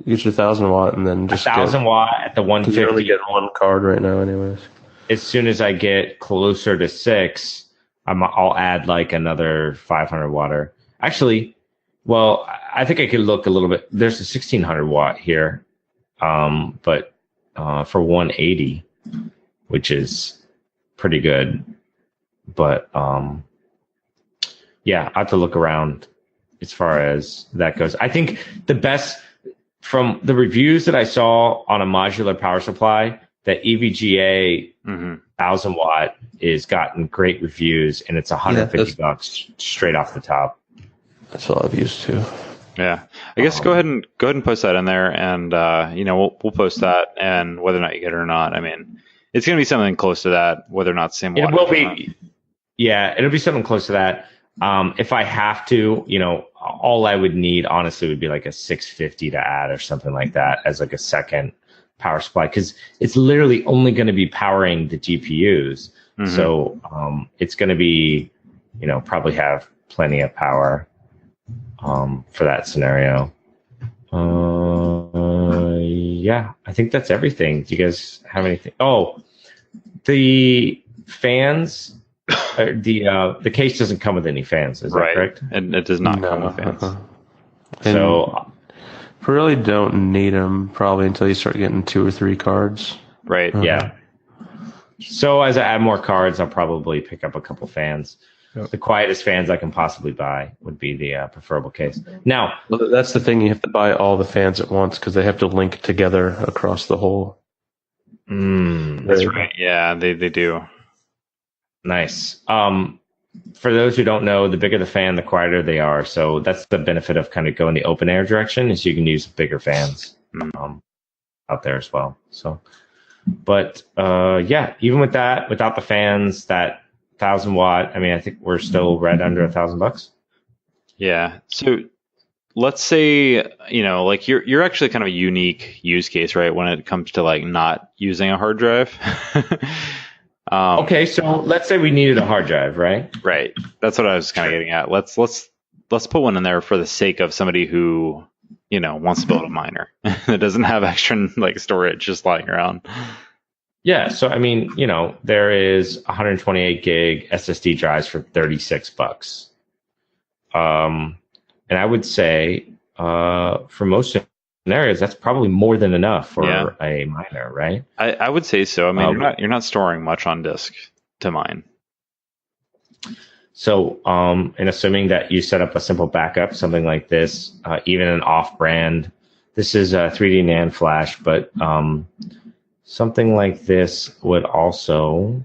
Get your 1,000 watt and then just 1,000 watt at the 150. You're only getting 1 card right now anyways. As soon as I get closer to 6, I'll add like another 500 watt. Actually, well, I think I could look a little bit. There's a 1,600 watt here, but for 180, which is pretty good. But yeah, I have to look around as far as that goes. I think the best from the reviews that I saw on a modular power supply, that EVGA 1,000 watt is gotten great reviews, and it's $150 straight off the top. That's all I've used too. Yeah, I guess go ahead and post that in there, and we'll post that, and whether or not you get it or not, I mean, it's going to be something close to that, whether or not the same. It will be. Yeah, it'll be something close to that. If I have to, all I would need honestly would be like a 650 to add or something like that as like a second power supply, because it's literally only going to be powering the GPUs. So it's going to be, probably have plenty of power for that scenario. Yeah, I think that's everything. Do you guys have anything? Oh, the fans. The case doesn't come with any fans, is that correct? And it does not come with fans. So we really don't need them probably until you start getting 2 or 3 cards. Right. Yeah. So as I add more cards, I'll probably pick up a couple fans. Yep. The quietest fans I can possibly buy would be the preferable case. Now, well, that's the thing. You have to buy all the fans at once because they have to link together across the whole. That's right. Yeah, they do. Nice. for those who don't know, the bigger the fan, the quieter they are. So that's the benefit of kind of going the open air direction, is you can use bigger fans out there as well. So, but yeah, even with that, without the fans, that 1,000 watt, I mean, I think we're still right under $1,000. Yeah. So let's say, like you're actually kind of a unique use case, right? When it comes to like not using a hard drive. Okay, so let's say we needed a hard drive, right? Right. That's what I was kind of getting at. Let's put one in there for the sake of somebody who, wants to build a miner that doesn't have extra like storage just lying around. Yeah. So, I mean, there is 128 gig SSD drives for $36. And I would say, for most scenarios, that's probably more than enough for a miner, right? I would say so. I mean, you're not storing much on disk to mine. So, and assuming that you set up a simple backup, something like this, even an off-brand, this is a 3D NAND flash, but something like this would also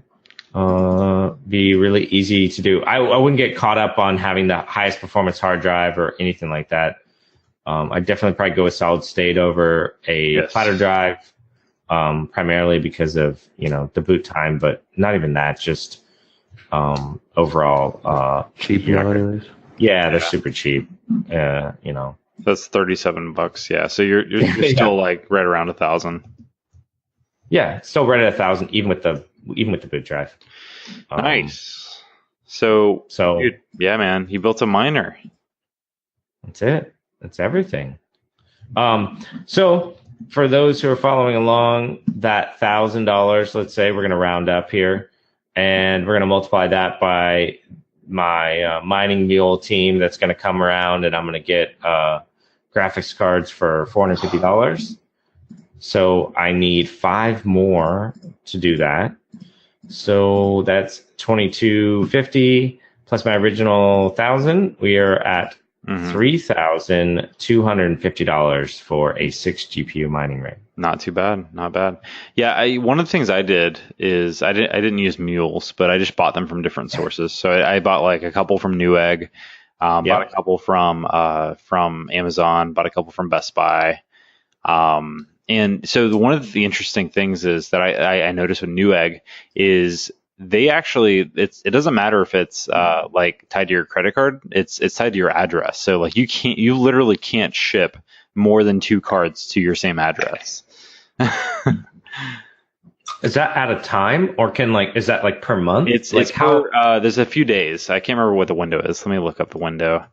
be really easy to do. I wouldn't get caught up on having the highest performance hard drive or anything like that. I'd definitely probably go with solid state over a platter drive, primarily because of, the boot time, but not even that, just overall cheap anyways. Yeah, they're super cheap. That's $37. Yeah. So you're still like right around 1,000. Yeah, still right at 1,000, even with the boot drive. Nice. So dude, yeah, man, you built a miner. That's it. That's everything. So for those who are following along, that $1,000, let's say we're going to round up here, and we're going to multiply that by my mining mule team that's going to come around, and I'm going to get graphics cards for $450. So I need 5 more to do that. So that's $2,250 plus my original 1,000. We are at $3,250 for a 6 GPU mining rig. Not too bad. Not bad. Yeah, one of the things I did is I didn't use mules, but I just bought them from different sources. So I bought like a couple from Newegg, bought a couple from Amazon, bought a couple from Best Buy. And so one of the interesting things is that I noticed with Newegg is they actually, it doesn't matter if it's like tied to your credit card, it's tied to your address. So like you literally can't ship more than 2 cards to your same address. Is that at a time, or is that like per month? It's how there's a few days. I can't remember what the window is. Let me look up the window.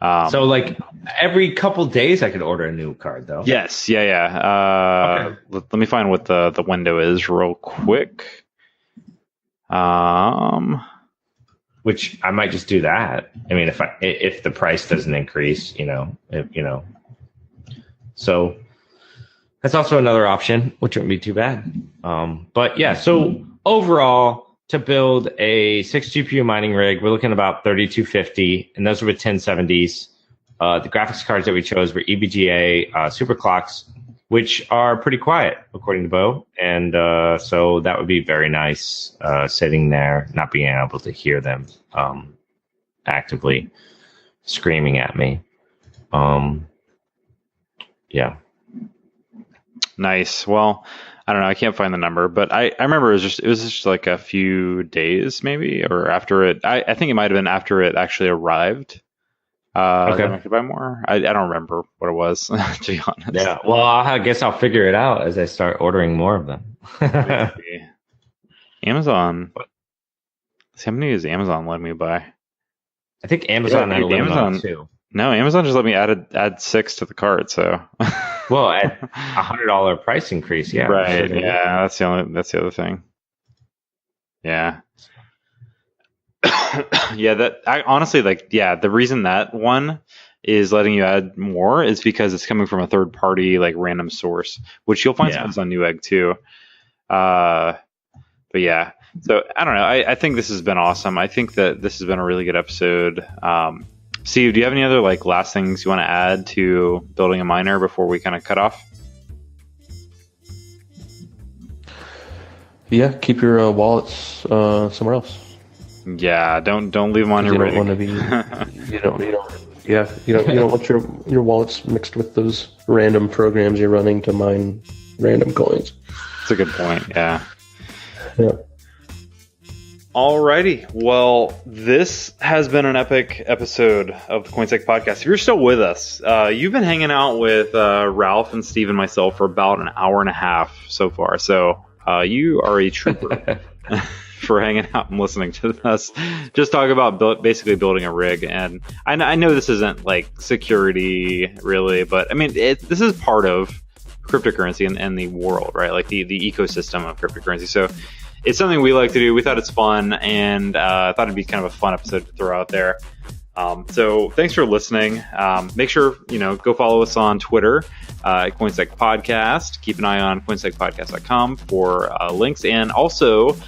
So like every couple days I could order a new card though. Yes. Yeah. Okay. Let me find what the window is real quick. Which I might just do that. I mean, if the price doesn't increase, so that's also another option, which wouldn't be too bad. But yeah, so overall, to build a 6 GPU mining rig, we're looking at about $3,250, and those are with 1070s. The graphics cards that we chose were EVGA superclocks, which are pretty quiet, according to Bo. And so that would be very nice sitting there, not being able to hear them actively screaming at me. Yeah. Nice. Well, I don't know. I can't find the number, but I remember it was just like a few days maybe, or after it. I think it might have been after it actually arrived. Okay. I could buy more. I don't remember what it was, to be honest. Yeah. Well, I guess I'll figure it out as I start ordering more of them. Amazon. See, how many does Amazon let me buy? I think Amazon had a limit on it too. No, Amazon just let me add 6 to the cart. So. Well, at $100 price increase, yeah. Right. Yeah, that's the other thing. Yeah. Yeah, honestly, the reason that one is letting you add more is because it's coming from a third party, like random source, which you'll find sometimes on Newegg too. But yeah, so I don't know. I think this has been awesome. I think that this has been a really good episode. Steve, do you have any other last things you want to add to building a miner before we kind of cut off? Yeah, keep your wallets somewhere else. Yeah, don't leave them on your rig. You don't want to be. You don't want your wallets mixed with those random programs you're running to mine random coins. That's a good point. Yeah. Yeah. Alrighty. Well, this has been an epic episode of the CoinSec podcast. If you're still with us, you've been hanging out with Ralph and Steve and myself for about an hour and a half so far. So you are a trooper for hanging out and listening to us just talk about basically building a rig. And I know this isn't like security really, but I mean, this is part of cryptocurrency and the world, right? Like the ecosystem of cryptocurrency. So it's something we like to do. We thought it's fun, and thought it'd be kind of a fun episode to throw out there. So thanks for listening. Make sure, go follow us on Twitter at CoinSec Podcast. Keep an eye on coinsecpodcast.com for links. And also,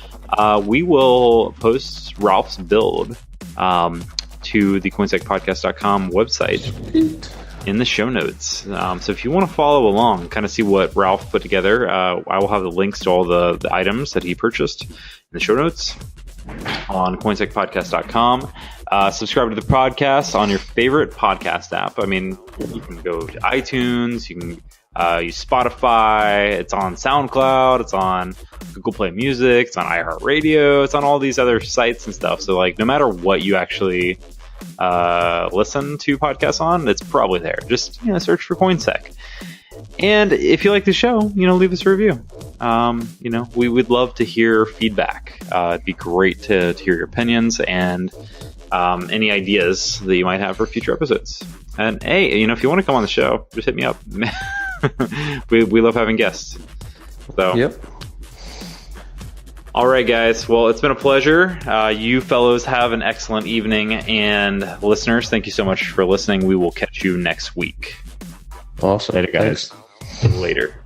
we will post Ralph's build to the coinsecpodcast.com website in the show notes. So if you want to follow along, kind of see what Ralph put together, I will have the links to all the items that he purchased in the show notes on coinsecpodcast.com. Subscribe to the podcast on your favorite podcast app. I mean, you can go to iTunes, you can use Spotify, it's on SoundCloud, it's on Google Play Music, it's on iHeartRadio, it's on all these other sites and stuff. So like, no matter what you actually listen to podcasts on, it's probably there. Just search for CoinSec. And if you like the show, leave us a review. We would love to hear feedback. It'd be great to hear your opinions and any ideas that you might have for future episodes. And hey, if you want to come on the show, just hit me up. we love having guests. So yep. All right, guys. Well, it's been a pleasure. You fellows have an excellent evening, and listeners, thank you so much for listening. We will catch you next week. Awesome. Later, guys. Later.